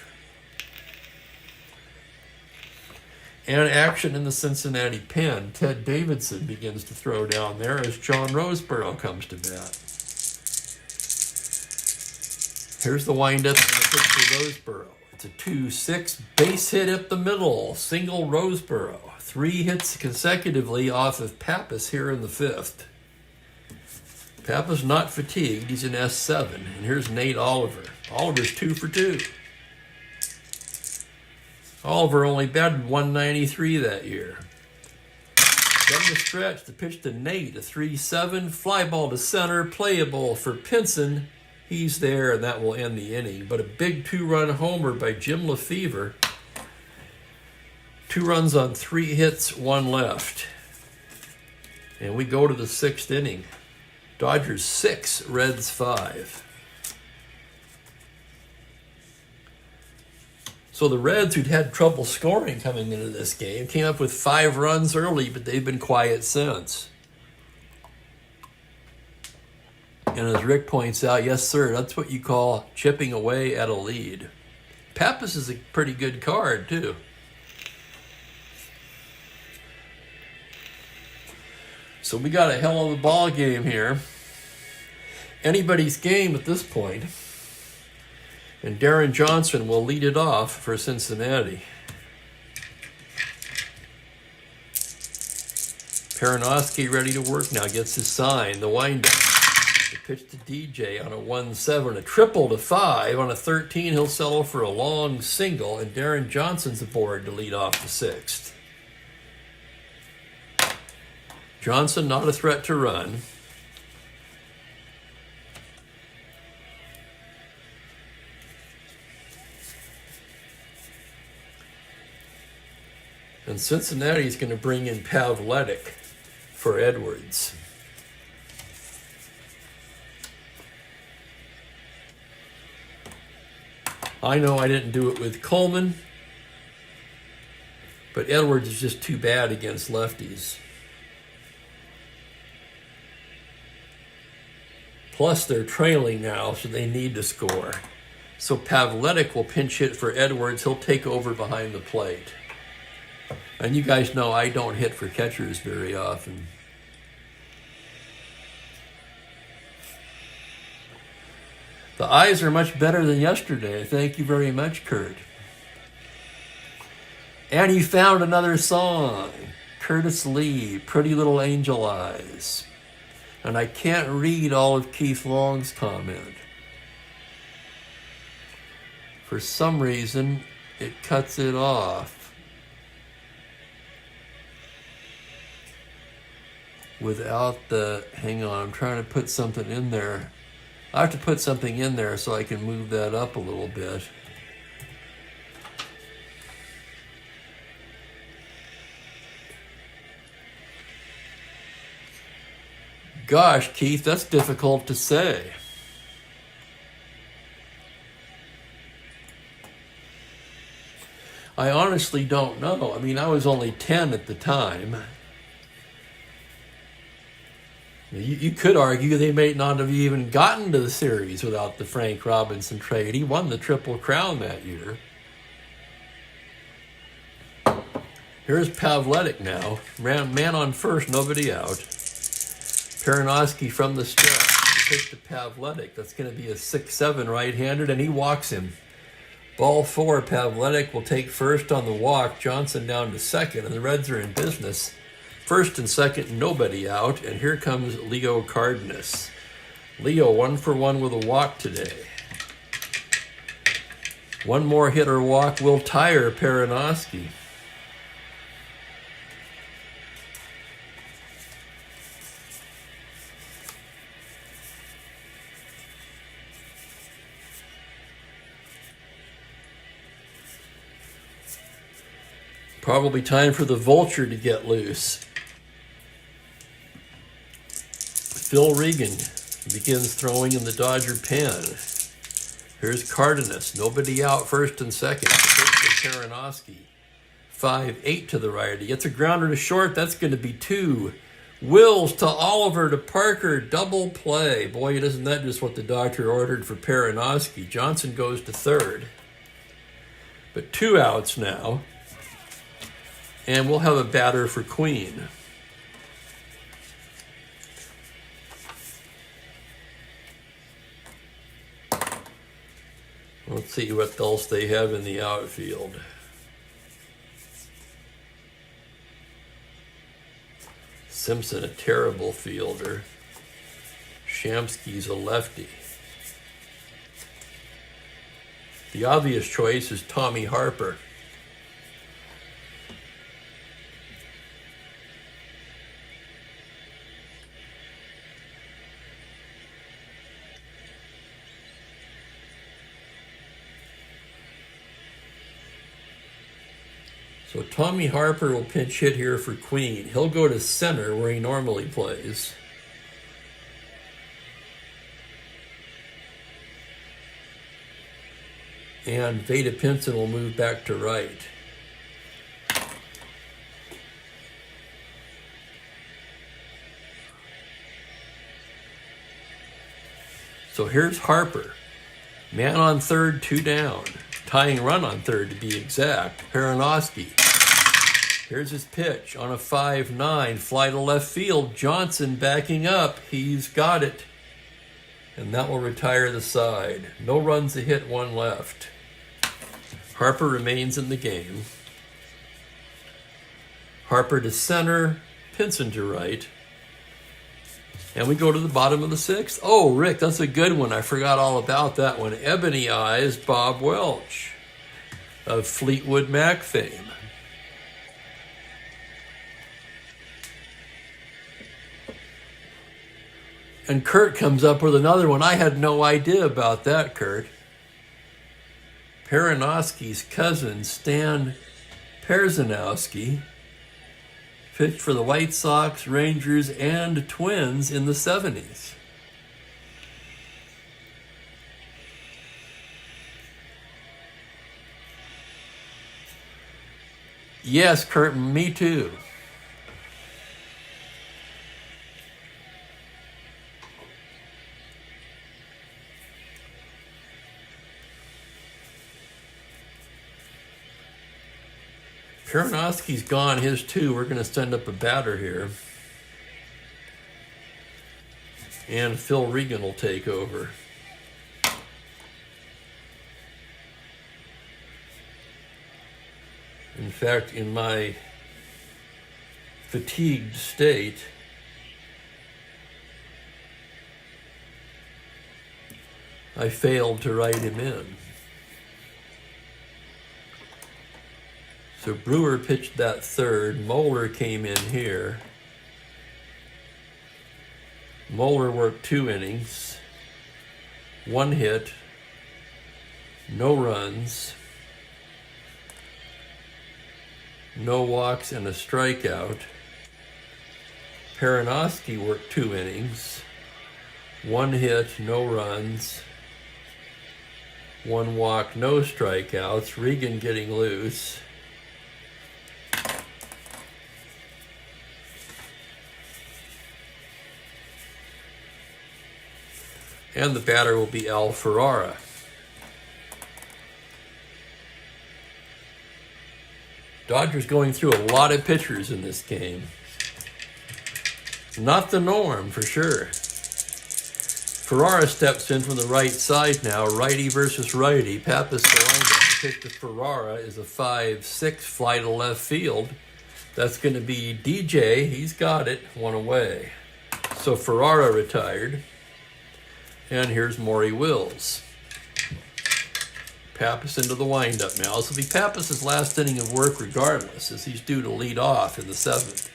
And action in the Cincinnati pen. Ted Davidson begins to throw down there as John Roseborough comes to bat. Here's the windup and the pitch for Roseborough. It's a 2-6 base hit up the middle. Single Roseborough. 3 hits consecutively off of Pappas here in the 5th. Pappas not fatigued. He's in S7. And here's Nate Oliver. Oliver's 2 for 2. Oliver only batted 193 that year. Down the stretch, the pitch to Nate, a 3-7, fly ball to center, playable for Pinson. He's there, and that will end the inning. But a big 2-run homer by Jim Lefevre. 2 runs on 3 hits, 1 left. And we go to the 6th inning. Dodgers 6, Reds 5. So the Reds, who'd had trouble scoring coming into this game, came up with 5 runs early, but they've been quiet since. And as Rick points out, yes, sir, that's what you call chipping away at a lead. Pappas is a pretty good card, too. So we got a hell of a ball game here. Anybody's game at this point. And Darren Johnson will lead it off for Cincinnati. Peronoski ready to work now. Gets his sign. The windup. The pitch to DJ on a 1-7. A triple to 5. On a 13, he'll settle for a long single. And Darren Johnson's aboard to lead off the 6th. Johnson not a threat to run. And Cincinnati's going to bring in Pavletic for Edwards. I know I didn't do it with Coleman, but Edwards is just too bad against lefties. Plus, they're trailing now, so they need to score. So Pavletic will pinch hit for Edwards. He'll take over behind the plate. And you guys know I don't hit for catchers very often. The eyes are much better than yesterday. Thank you very much, Kurt. And he found another song. Curtis Lee, Pretty Little Angel Eyes. And I can't read all of Keith Long's comment. For some reason, it cuts it off. Without the, hang on, I'm trying to put something in there. I have to put something in there so I can move that up a little bit. Gosh, Keith, that's difficult to say. I honestly don't know. I mean, I was only 10 at the time. You could argue they may not have even gotten to the series without the Frank Robinson trade. He won the Triple Crown that year. Here's Pavletic now. Man on first, nobody out. Peronoski from the stretch. Pitch to Pavletic. That's going to be a 6-7 right-handed, and he walks him. Ball 4, Pavletic will take first on the walk. Johnson down to second, and the Reds are in business. First and second, nobody out, and here comes Leo Cardenas. Leo 1 for 1 with a walk today. One more hit or walk will tire Peronoski. Probably time for the vulture to get loose. Phil Regan begins throwing in the Dodger pen. Here's Cardenas. Nobody out first and second. First to Peronoski. 5-8 to the right. He gets a grounder to short. That's going to be 2. Wills to Oliver to Parker. Double play. Boy, isn't that just what the doctor ordered for Peronoski. Johnson goes to third. But 2 outs now. And we'll have a batter for Queen. Let's see what else they have in the outfield. Simpson, a terrible fielder. Shamsky's a lefty. The obvious choice is Tommy Harper. So Tommy Harper will pinch hit here for Queen. He'll go to center where he normally plays. And Veda Pinson will move back to right. So here's Harper. Man on third, 2 down. Tying run on third to be exact. Peronoski. Here's his pitch on a 5-9. Fly to left field. Johnson backing up. He's got it. And that will retire the side. No runs to hit, 1 left. Harper remains in the game. Harper to center. Pinson to right. And we go to the bottom of the 6th. Oh, Rick, that's a good one. I forgot all about that one. Ebony Eyes Bob Welch of Fleetwood Mac fame. And Kurt comes up with another one. I had no idea about that, Kurt. Peronoski's cousin, Stan Perzanowski, pitched for the White Sox, Rangers, and Twins in the 70s. Yes, Kurt, me too. Peronoski's gone, his too. We're going to send up a batter here. And Phil Regan will take over. In fact, in my fatigued state, I failed to write him in. So Brewer pitched that third. Moeller came in here. Moeller worked 2 innings. 1 hit. No runs. No walks and a strikeout. Peronoski worked 2 innings. 1 hit, no runs. 1 walk, no strikeouts. Regan getting loose. And the batter will be Al Ferrara. Dodgers going through a lot of pitchers in this game. Not the norm, for sure. Ferrara steps in from the right side now. Righty versus righty. Pappas the windup. The pitch to Ferrara is a 5-6 fly to left field. That's going to be DJ. He's got it. 1 away. So Ferrara retired. And here's Maury Wills. Pappas into the windup now. This will be Pappas' last inning of work regardless, as he's due to lead off in the 7th.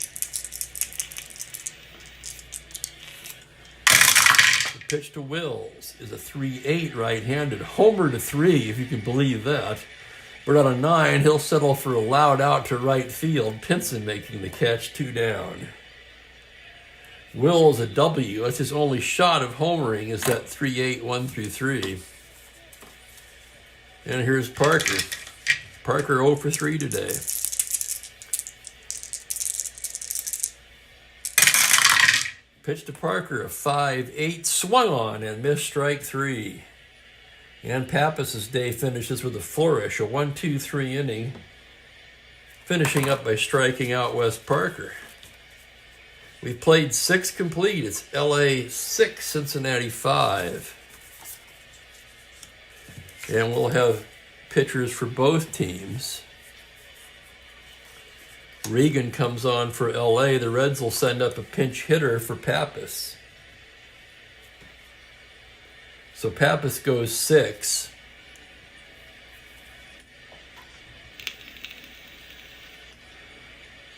The pitch to Wills is a 3-8 right-handed. Homer to 3, if you can believe that. But on a 9, he'll settle for a loud out to right field. Pinson making the catch, 2 down. Wills a W. That's his only shot of homering, is that 3-8, 1-3. And here's Parker. Parker 0 for 3 today. Pitch to Parker, a 5-8 swung on and missed strike 3. And Pappas' day finishes with a flourish, a 1-2-3 inning. finishing up by striking out Wes Parker. We've played 6 complete. It's LA 6, Cincinnati 5. And we'll have pitchers for both teams. Regan comes on for LA. The Reds will send up a pinch hitter for Pappas. So Pappas goes 6.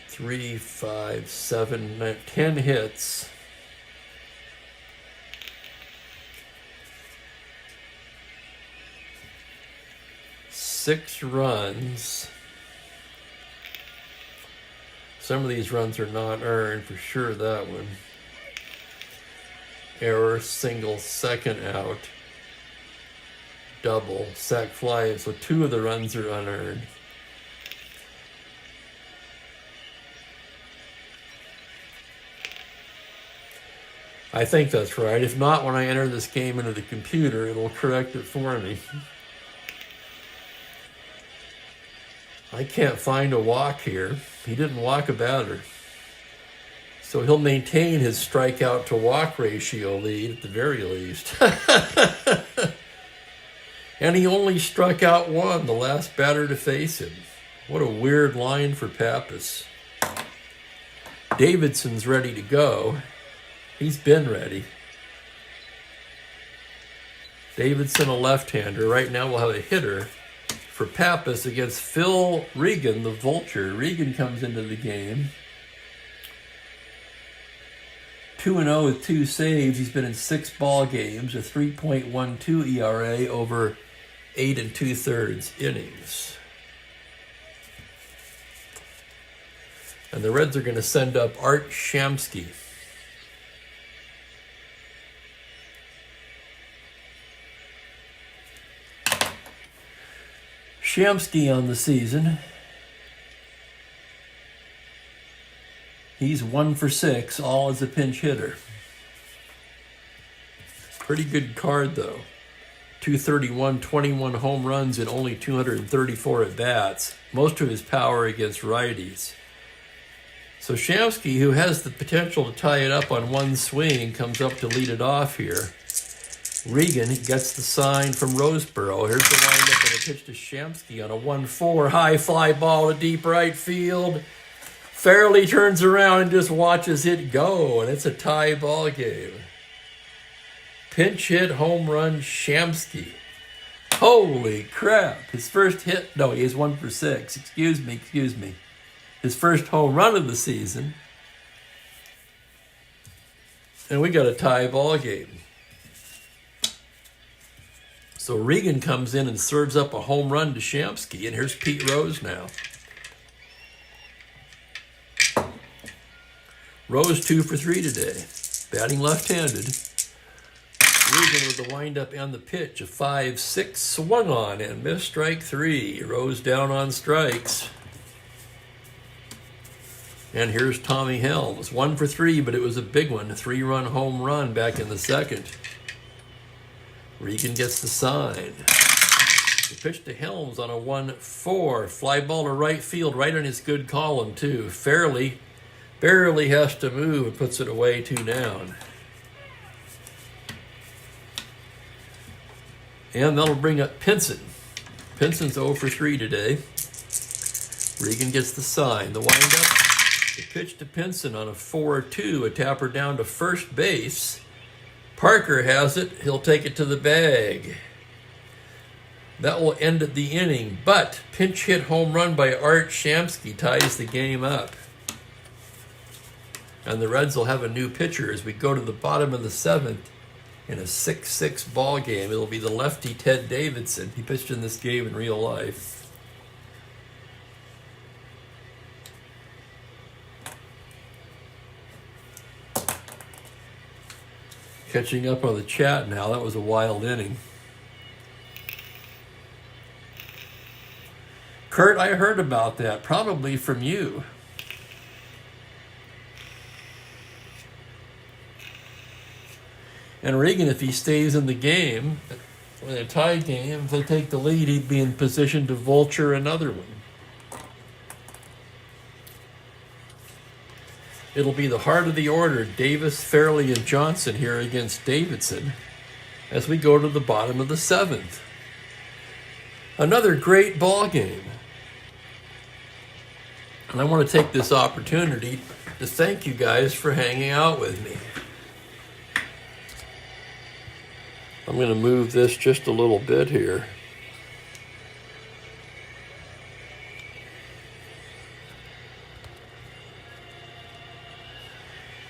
Three, 5, 7, 9, 10 hits. Six runs. Some of these runs are not earned, for sure that one. Error, single, second out. Double, sac fly, so 2 of the runs are unearned. I think that's right. If not, when I enter this game into the computer, it'll correct it for me. I can't find a walk here. He didn't walk a batter. So he'll maintain his strikeout to walk ratio lead at the very least. And he only struck out 1, the last batter to face him. What a weird line for Pappas. Davidson's ready to go. He's been ready. Davidson, a left-hander. Right now we'll have a hitter for Pappas against Phil Regan, the Vulture. Regan comes into the game. 2-0 with 2 saves. He's been in 6 ball games, a 3.12 ERA over 8 2/3 innings. And the Reds are going to send up Art Shamsky. Shamsky on the season. He's 1 for 6, all as a pinch hitter. Pretty good card, though. 231, 21 home runs and only 234 at-bats. Most of his power against righties. So Shamsky, who has the potential to tie it up on one swing, comes up to lead it off here. Regan gets the sign from Roseboro. Here's the windup and a pitch to Shamsky on a 1-4 high fly ball to deep right field. Fairley turns around and just watches it go, and it's a tie ball game. Pinch hit, home run, Shamsky. Holy crap. His first hit, no, he is 1 for 6. Excuse me. His first home run of the season. And we got a tie ball game. So Regan comes in and serves up a home run to Shamsky, and here's Pete Rose now. Rose 2 for 3 today, batting left-handed. Regan with the windup and the pitch, a 5-6 swung on and missed strike 3. Rose down on strikes. And here's Tommy Helms, 1 for 3, but it was a big one, a 3-run home run back in the second. Regan gets the sign. The pitch to Helms on a 1-4. Fly ball to right field, right on his good column, too. Fairley barely has to move and puts it away 2 down. And that'll bring up Pinson. Pinson's 0 for 3 today. Regan gets the sign. The windup, the pitch to Pinson on a 4-2. A tapper down to first base. Parker has it. He'll take it to the bag. That will end at the inning. But pinch hit home run by Art Shamsky ties the game up. And the Reds will have a new pitcher as we go to the bottom of the 7th in a 6-6 ball game. It'll be the lefty Ted Davidson. He pitched in this game in real life. Catching up on the chat now. That was a wild inning. Kurt, I heard about that, probably from you. And Regan, if he stays in the game, in a tie game, if they take the lead, he'd be in position to vulture another one. It'll be the heart of the order, Davis, Fairley, and Johnson here against Davidson as we go to the bottom of the 7th. Another great ball game. And I want to take this opportunity to thank you guys for hanging out with me. I'm going to move this just a little bit here.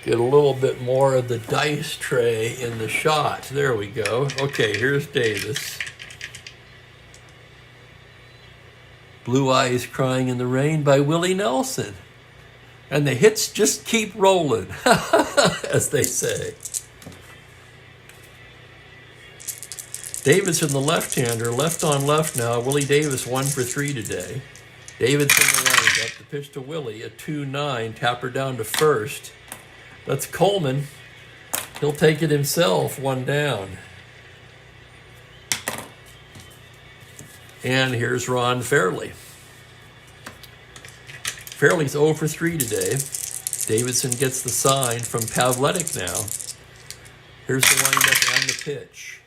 Get a little bit more of the dice tray in the shot. There we go. Okay, here's Davis. Blue Eyes Crying in the Rain by Willie Nelson. And the hits just keep rolling, as they say. Davidson, the left-hander, left on left now. Willie Davis 1 for 3 today. Davidson the windup. The pitch to Willie, a 2-9, tapper down to first. That's Coleman. He'll take it himself, 1 down. And here's Ron Fairley. Fairley's 0 for 3 today. Davidson gets the sign from Pavletic now. Here's the windup and the pitch.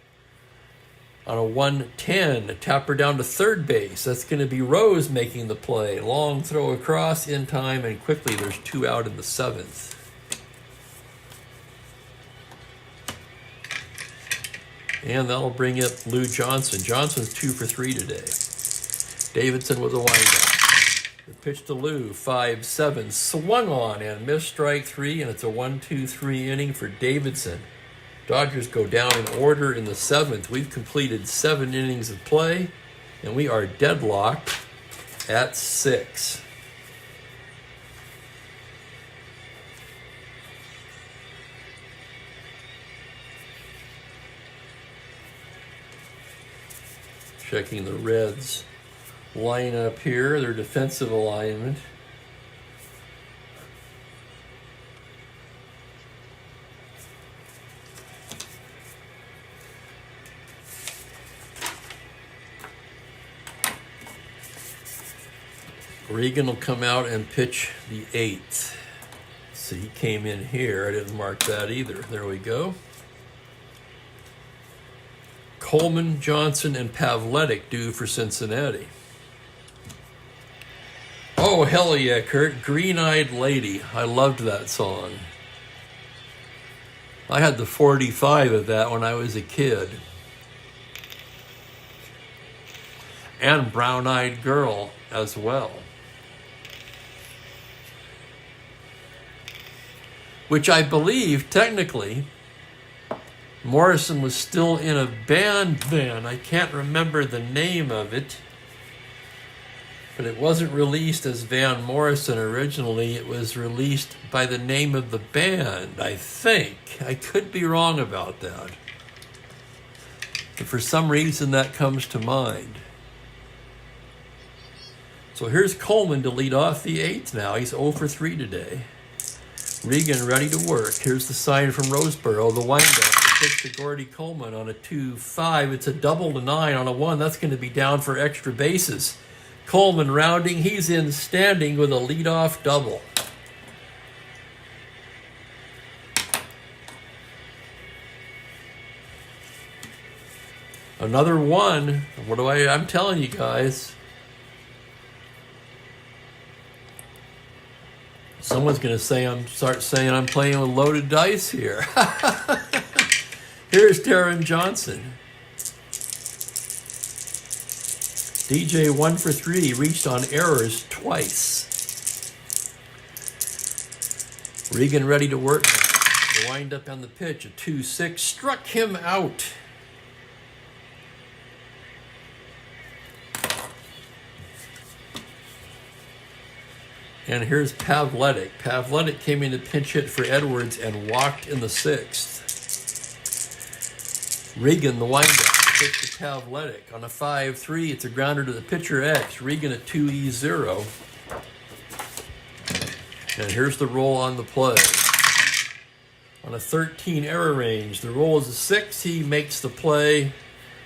On a 1-10, a tapper down to third base. That's going to be Rose making the play. Long throw across in time, and quickly there's 2 out in the 7th. And that'll bring up Lou Johnson. Johnson's 2 for 3 today. Davidson with a windup. The pitch to Lou, 5-7, swung on and missed strike 3, and it's a 1-2-3 inning for Davidson. Dodgers go down in order in the 7th. We've completed 7 innings of play, and we are deadlocked at 6. Checking the Reds' lineup here, their defensive alignment. Regan will come out and pitch the 8th. So he came in here. I didn't mark that either. There we go. Coleman, Johnson, and Pavletic due for Cincinnati. Oh, hell yeah, Kurt. Green-Eyed Lady. I loved that song. I had the 45 of that when I was a kid. And Brown-Eyed Girl as well. Which I believe, technically, Morrison was still in a band then. I can't remember the name of it. But it wasn't released as Van Morrison originally. It was released by the name of the band, I think. I could be wrong about that. But for some reason that comes to mind. So here's Coleman to lead off the 8th now. He's 0 for 3 today. Regan ready to work. Here's the sign from Roseboro. The windup. The pitch to Gordy Coleman on a 2-5. It's a double to 9 on a 1. That's going to be down for extra bases. Coleman rounding. He's in standing with a leadoff double. Another 1. I'm telling you guys. Someone's going to start saying I'm playing with loaded dice here. Here's Taron Johnson. DJ 1 for 3, reached on errors twice. Regan ready to work. The windup on the pitch, a 2-6, struck him out. And here's Pavletic. Pavletic came in to pinch hit for Edwards and walked in the 6th. Regan, the windup, pitch to Pavletic on a 5-3. It's a grounder to the pitcher X. Regan at 2-0. And here's the roll on the play. On a 13 error range, the roll is a 6. He makes the play.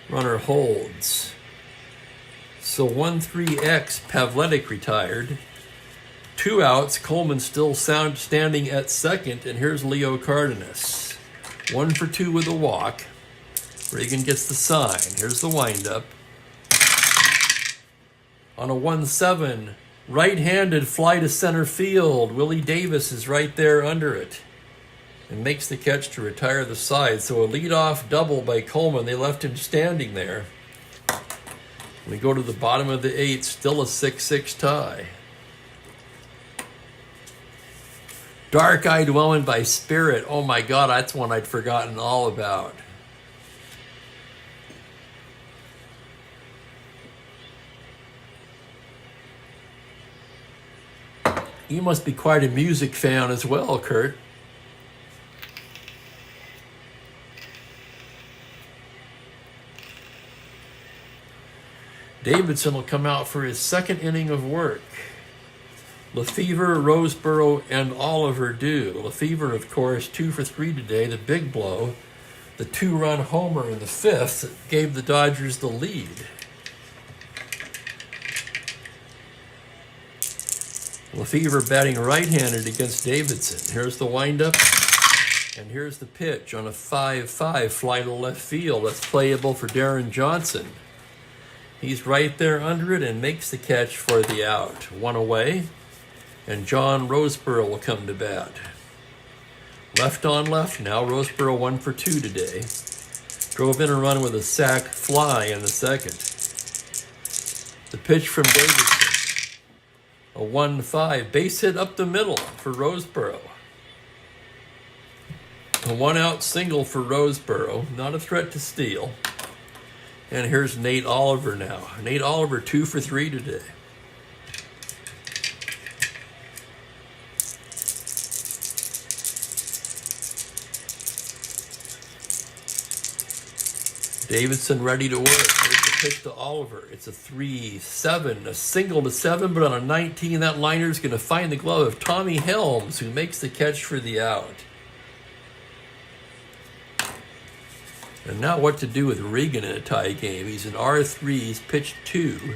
Runner holds. So 1-3X, Pavletic retired. 2 outs. Coleman still standing at second, and here's Leo Cardenas. 1 for 2 with a walk. Reagan gets the sign. Here's the windup. On a 1-7, right-handed fly to center field. Willie Davis is right there under it and makes the catch to retire the side. So a leadoff double by Coleman. They left him standing there. We go to the bottom of the 8th, still a 6-6 tie. Dark-Eyed Woman by Spirit. Oh my God, that's one I'd forgotten all about. You must be quite a music fan as well, Kurt. Davidson will come out for his second inning of work. Lefevre, Roseboro, and Oliver do. Lefevre, of course, 2 for 3 today, the big blow. The 2-run homer in the 5th that gave the Dodgers the lead. Lefevre batting right-handed against Davidson. Here's the windup, and here's the pitch on a 5-5 fly to left field. That's playable for Darren Johnson. He's right there under it and makes the catch for the out. 1 away, and John Roseboro will come to bat. Left on left now. Roseboro 1 for 2 today. Drove in a run with a sac fly in the 2nd. The pitch from Davidson. A 1-5 base hit up the middle for Roseboro. A 1-out single for Roseboro. Not a threat to steal. And here's Nate Oliver now. Nate Oliver 2 for 3 today. Davidson ready to work. Here's the pitch to Oliver. It's a 3-7, a single to 7, but on a 19, that liner's going to find the glove of Tommy Helms, who makes the catch for the out. And now what to do with Regan in a tie game. He's in R3, he's pitched 2.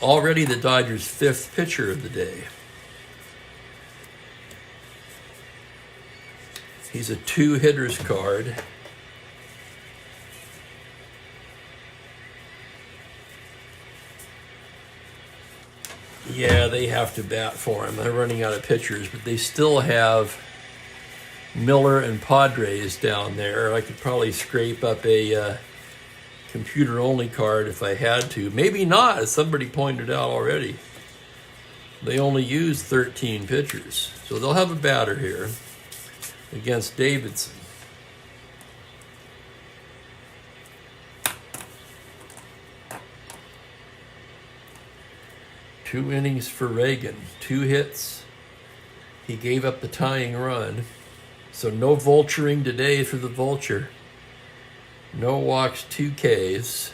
Already the Dodgers' 5th pitcher of the day. He's a 2-hitters card. Yeah, they have to bat for him. They're running out of pitchers, but they still have Miller and Padres down there. I could probably scrape up a computer-only card if I had to. Maybe not, as somebody pointed out already. They only use 13 pitchers. So they'll have a batter here against Davidson. Two innings for Reagan. 2 hits. He gave up the tying run. So no vulturing today for the Vulture. No walks, 2 Ks.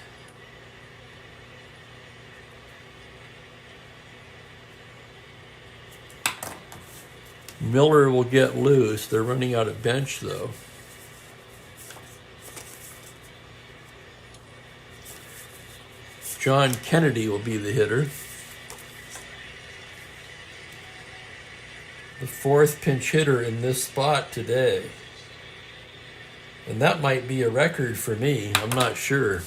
Miller will get loose. They're running out of bench, though. John Kennedy will be the hitter. The 4th pinch hitter in this spot today. And that might be a record for me. I'm not sure.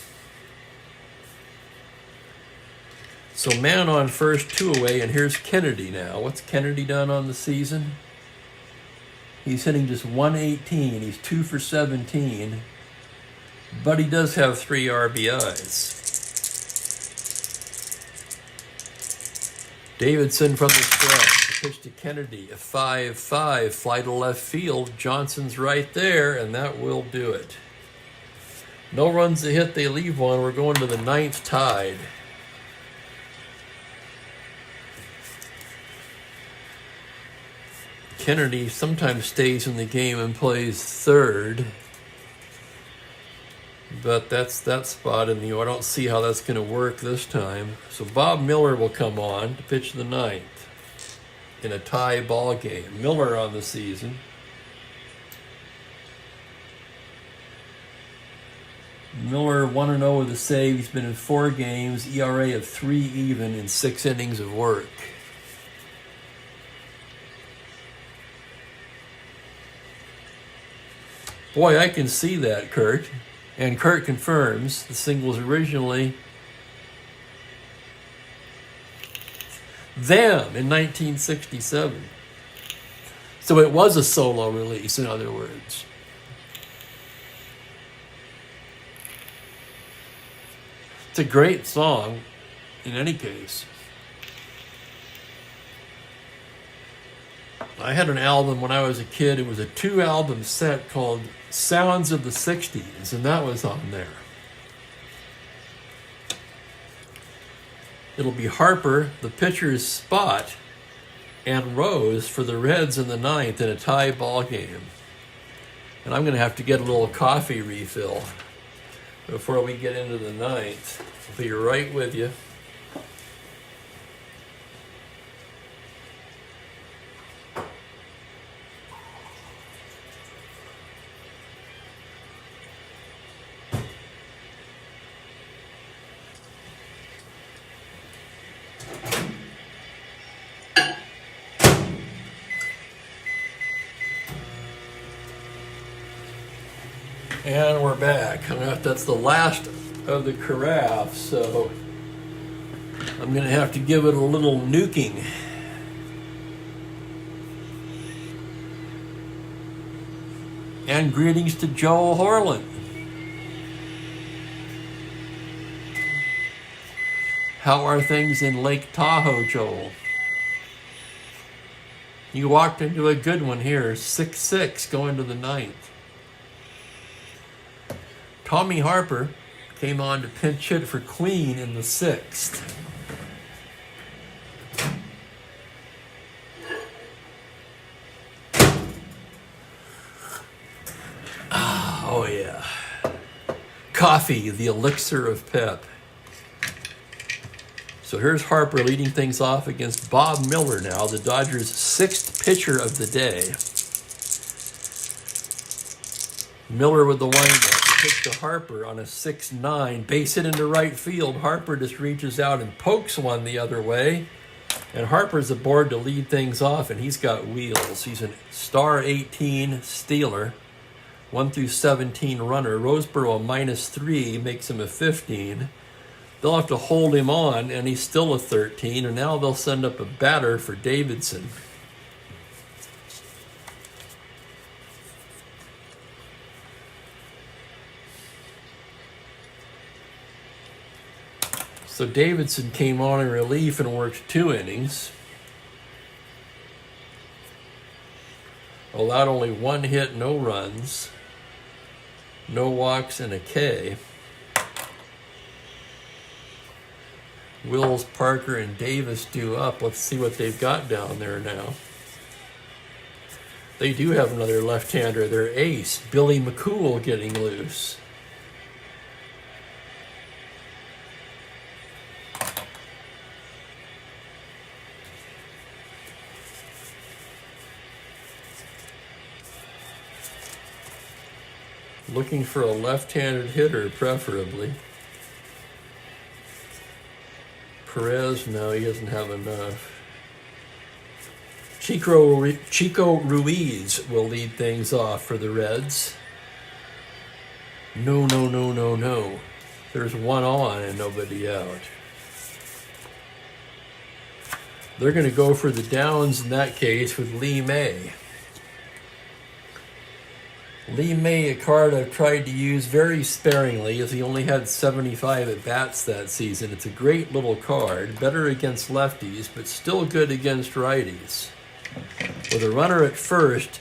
So man on first, 2 away, and here's Kennedy now. What's Kennedy done on the season? He's hitting just 118. He's 2 for 17. But he does have 3 RBIs. Davidson from the stretch. Pitch to Kennedy. A 5-5 fly to left field. Johnson's right there, and that will do it. No runs to hit. They leave one. We're going to the 9th tied. Kennedy sometimes stays in the game and plays 3rd. But that's that spot in the I don't see how that's going to work this time. So Bob Miller will come on to pitch the 9th in a tie ball game. Miller on the season. Miller 1-0 with a save. He's been in 4 games, ERA of 3 even in 6 innings of work. Boy, I can see that, Kurt. And Kurt confirms the single was originally them in 1967. So it was a solo release, in other words. It's a great song, in any case. I had an album when I was a kid. It was a 2-album set called Sounds of the 60s, and that was on there. It'll be Harper, the pitcher's spot, and Rose for the Reds in the 9th in a tie ball game. And I'm going to have to get a little coffee refill before we get into the 9th. I'll be right with you. And we're back. That's the last of the carafe, so I'm going to have to give it a little nuking. And greetings to Joel Horland. How are things in Lake Tahoe, Joel? You walked into a good one here, 6-6 going to the 9th. Tommy Harper came on to pinch hit for Queen in the 6th. Oh yeah. Coffee, the elixir of pep. So here's Harper leading things off against Bob Miller now, the Dodgers' 6th pitcher of the day. Miller with the windup. Pitch to Harper on a 6-9, base hit into right field. Harper just reaches out and pokes one the other way, and Harper's aboard to lead things off, and he's got wheels. He's a star 18 stealer, 1 through 17 runner. Roseboro a -3 makes him a 15. They'll have to hold him on, and he's still a 13, and now they'll send up a batter for Davidson. So Davidson came on in relief and worked 2 innings. Allowed only 1 hit, no runs, no walks, and a K. Wills, Parker, and Davis due up. Let's see what they've got down there now. They do have another left-hander. Their ace, Billy McCool, getting loose. Looking for a left-handed hitter, preferably. Perez, no, he doesn't have enough. Chico Ruiz will lead things off for the Reds. No. There's 1 on and nobody out. They're going to go for the downs in that case with Lee May. Lee May, a card I've tried to use very sparingly, as he only had 75 at-bats that season. It's a great little card, better against lefties, but still good against righties. With a runner at first,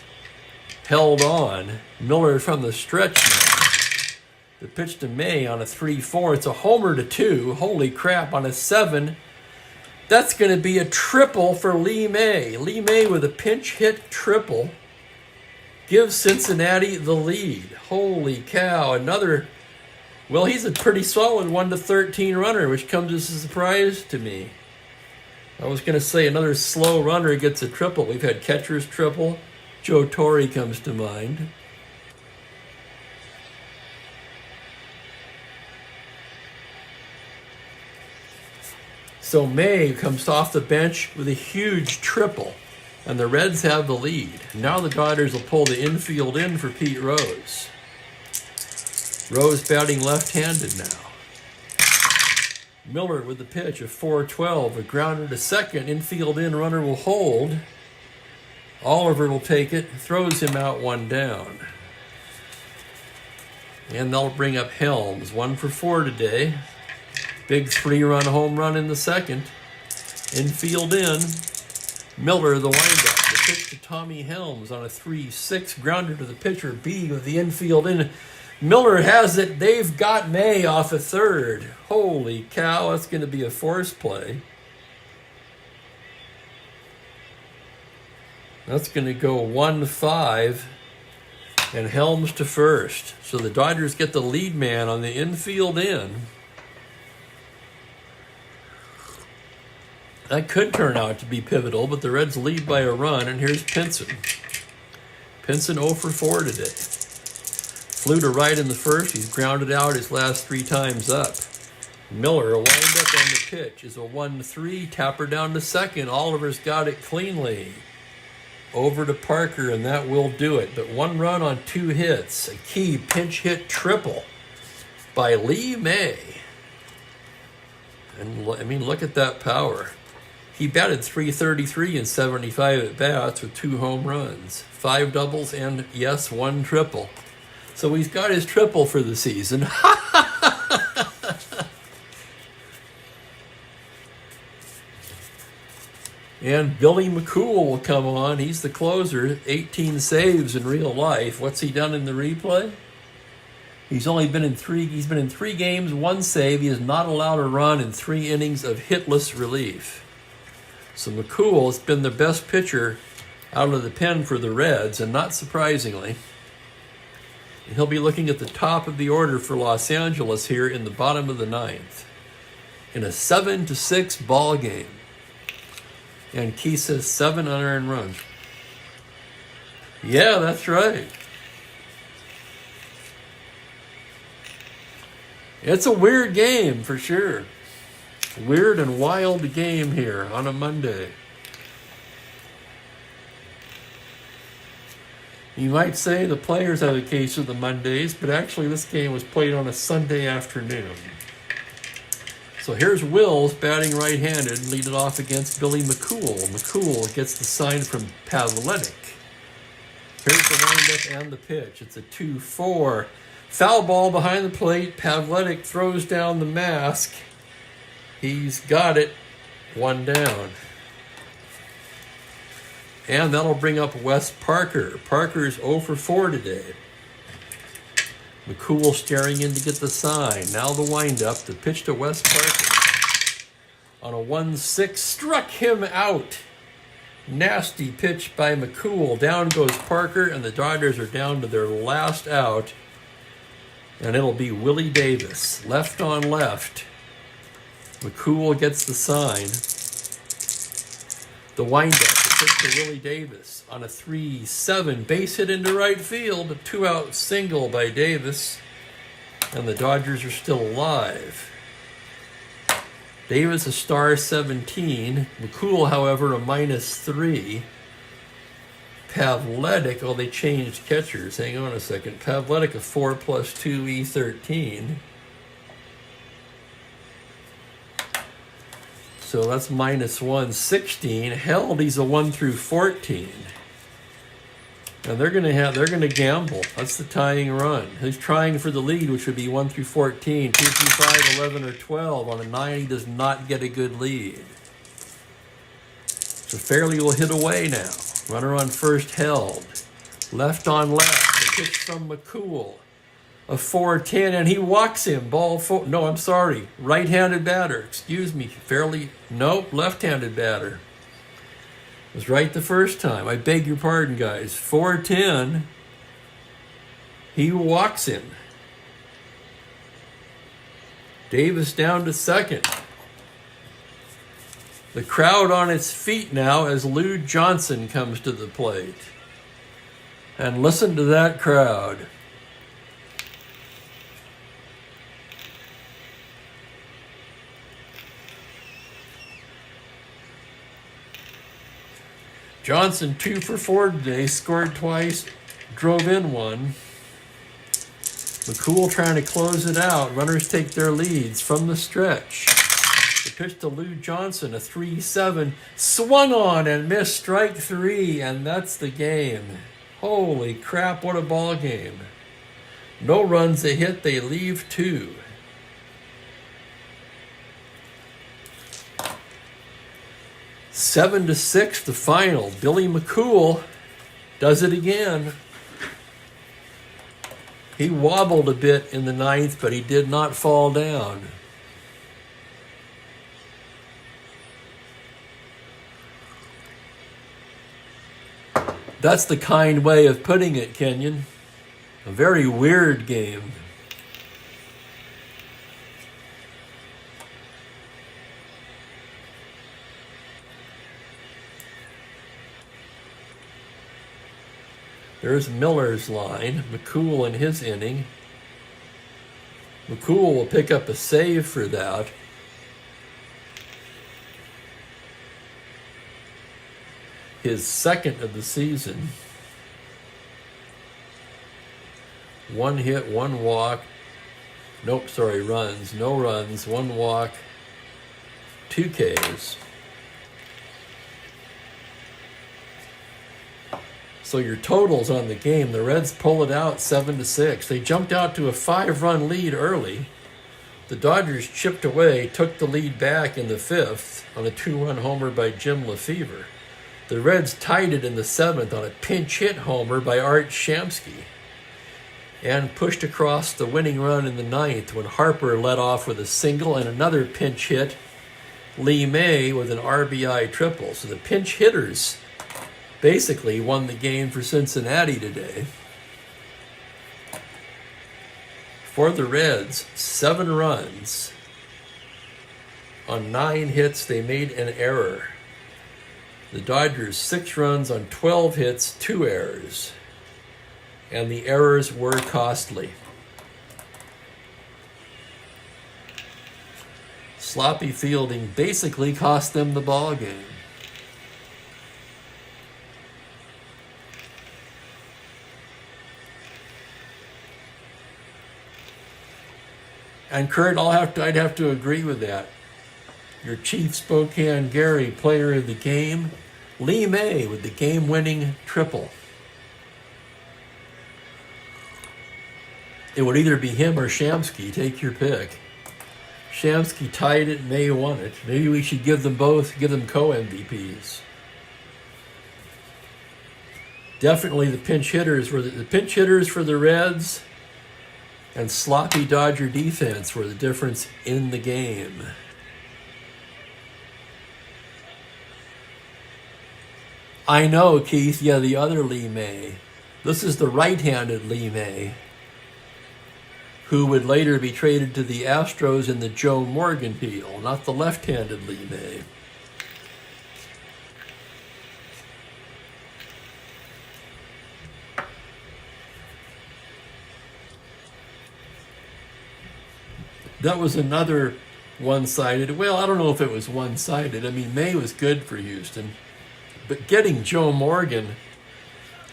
held on, Miller from the stretch now. The pitch to May on a 3-4. It's a homer to 2. Holy crap, on a 7. That's going to be a triple for Lee May. Lee May with a pinch hit triple gives Cincinnati the lead. Holy cow. Another, well, he's a pretty solid 1-13 runner, which comes as a surprise to me. I was going to say another slow runner gets a triple. We've had catcher's triple. Joe Torre comes to mind. So May comes off the bench with a huge triple, and the Reds have the lead. Now the Dodgers will pull the infield in for Pete Rose. Rose batting left-handed now. Miller with the pitch, a 4-12, a grounder to second, infield in, runner will hold. Oliver will take it, throws him out, one down. And they'll bring up Helms, 1 for 4 today. Big 3-run home run in the second. Infield in. Miller, the windup. The pitch to Tommy Helms on a 3-6 grounder to the pitcher. B with the infield in. Miller has it. They've got May off a third. Holy cow, that's going to be a force play. That's going to go 1-5. And Helms to first. So the Dodgers get the lead man on the infield in. That could turn out to be pivotal, but the Reds lead by a run, and here's Pinson. Pinson 0 for 4 today. Flew to right in the first. He's grounded out his last 3 times up. Miller, a windup on the pitch, is a 1-3. Tapper down to second. Oliver's got it cleanly. Over to Parker, and that will do it. But 1 run on 2 hits. A key pinch hit triple by Lee May. And I mean, look at that power. He batted .333 in 75 at-bats with 2 home runs, 5 doubles, and, yes, 1 triple. So he's got his triple for the season. And Billy McCool will come on. He's the closer, 18 saves in real life. What's he done in the replay? He's been in 3 games, 1 save. He is not allowed a run in 3 innings of hitless relief. So McCool has been the best pitcher out of the pen for the Reds, and not surprisingly, he'll be looking at the top of the order for Los Angeles here in the bottom of the 9th in a 7-6 ball game. And Key says 7 unearned runs. Yeah, that's right. It's a weird game for sure. Weird and wild game here on a Monday. You might say the players have a case of the Mondays, but actually this game was played on a Sunday afternoon. So here's Wills batting right-handed, lead it off against Billy McCool. McCool gets the sign from Pavletic. Here's the windup and the pitch. It's a 2-4. Foul ball behind the plate. Pavletic throws down the mask. He's got it. 1 down. And that'll bring up Wes Parker. Parker's 0 for 4 today. McCool staring in to get the sign. Now the windup. The pitch to Wes Parker. On a 1-6. Struck him out. Nasty pitch by McCool. Down goes Parker, and the Dodgers are down to their last out. And it'll be Willie Davis. Left on left. McCool gets the sign. The windup. The pitch to Willie Davis on a 3-7. Base hit into right field. A 2-out single by Davis. And the Dodgers are still alive. Davis a star 17. McCool, however, a -3. Pavletic, oh, they changed catchers. Hang on a second. Pavletic a 4+2 E13. So that's -1, 16. Held, he's a 1 through 14. And they're gonna gamble. That's the tying run. He's trying for the lead, which would be 1 through 14. 2 through 5, 11, or 12. On a 9, he does not get a good lead. So Fairley will hit away now. Runner on first held. Left on left. The pitch from McCool. A 4-10, and he walks him. Ball 4. No, I'm sorry. Right-handed batter. Excuse me. Fairley. Nope. Left-handed batter. Was right the first time. I beg your pardon, guys. 4-10. He walks him. Davis down to second. The crowd on its feet now as Lou Johnson comes to the plate. And listen to that crowd. Johnson 2 for 4 today, scored twice, drove in one. McCool trying to close it out. Runners take their leads from the stretch. The pitch to Lou Johnson, a 3-7, swung on and missed, strike 3, and that's the game. Holy crap, what a ball game. No runs, a hit, they leave 2. Seven to 6, the final. Billy McCool does it again. He wobbled a bit in the 9th, but he did not fall down. That's the kind way of putting it, Kenyon. A very weird game. There's Miller's line, McCool in his inning. McCool will pick up a save for that. His second of the season. 1 hit, 1 walk. Nope, sorry, runs. No runs, 1 walk, 2 Ks. So your totals on the game, the Reds pull it out 7 to 6. They jumped out to a 5-run lead early. The Dodgers chipped away, took the lead back in the 5th on a 2-run homer by Jim Lefevre. The Reds tied it in the 7th on a pinch hit homer by Art Shamsky and pushed across the winning run in the 9th when Harper led off with a single and another pinch hit, Lee May with an RBI triple. So the pinch hitters basically won the game for Cincinnati today. For the Reds, 7 runs. On 9 hits, they made an error. The Dodgers, 6 runs on 12 hits, 2 errors. And the errors were costly. Sloppy fielding basically cost them the ball game. And Kurt, I'd have to agree with that. Your Chief Spokane Gary, player of the game, Lee May with the game-winning triple. It would either be him or Shamsky. Take your pick. Shamsky tied it, May won it. Maybe we should give them both, give them co-MVPs. Definitely the pinch hitters were the pinch hitters for the Reds. And sloppy Dodger defense were the difference in the game. I know, Keith. Yeah, the other Lee May. This is the right-handed Lee May, who would later be traded to the Astros in the Joe Morgan deal, not the left-handed Lee May. That was another one-sided. Well, I don't know if it was one-sided. I mean, May was good for Houston. But getting Joe Morgan,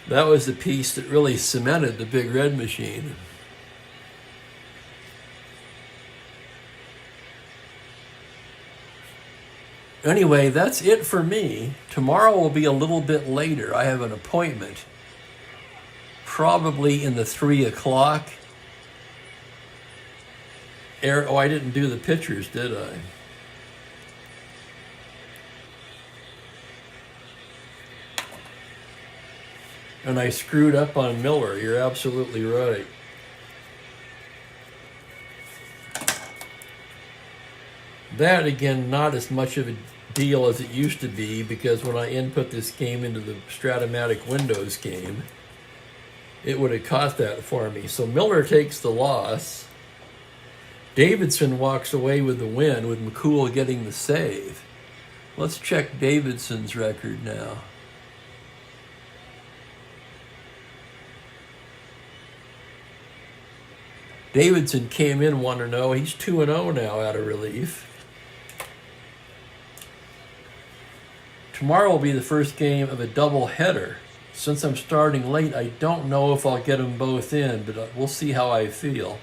that was the piece that really cemented the Big Red Machine. Anyway, that's it for me. Tomorrow will be a little bit later. I have an appointment, probably in the 3 o'clock. Oh, I didn't do the pictures, did I? And I screwed up on Miller. You're absolutely right. That, again, not as much of a deal as it used to be, because when I input this game into the Strat-O-Matic Windows game, it would have cost that for me. So Miller takes the loss. Davidson walks away with the win, with McCool getting the save. Let's check Davidson's record now. Davidson came in 1-0. He's 2-0 now out of relief. Tomorrow will be the first game of a doubleheader. Since I'm starting late, I don't know if I'll get them both in, but we'll see how I feel.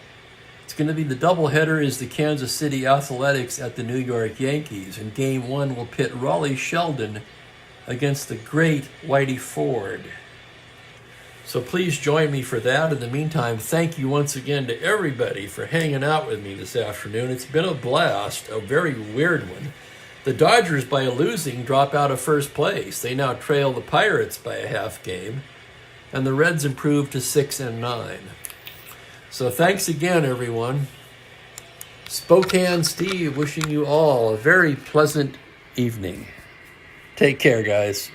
It's going to be the doubleheader is the Kansas City Athletics at the New York Yankees, and Game 1 will pit Raleigh Sheldon against the great Whitey Ford. So please join me for that. In the meantime, thank you once again to everybody for hanging out with me this afternoon. It's been a blast, a very weird one. The Dodgers, by losing, drop out of first place. They now trail the Pirates by a half game, and the Reds improve to 6-9. So thanks again, everyone. Spokane Steve wishing you all a very pleasant evening. Take care, guys.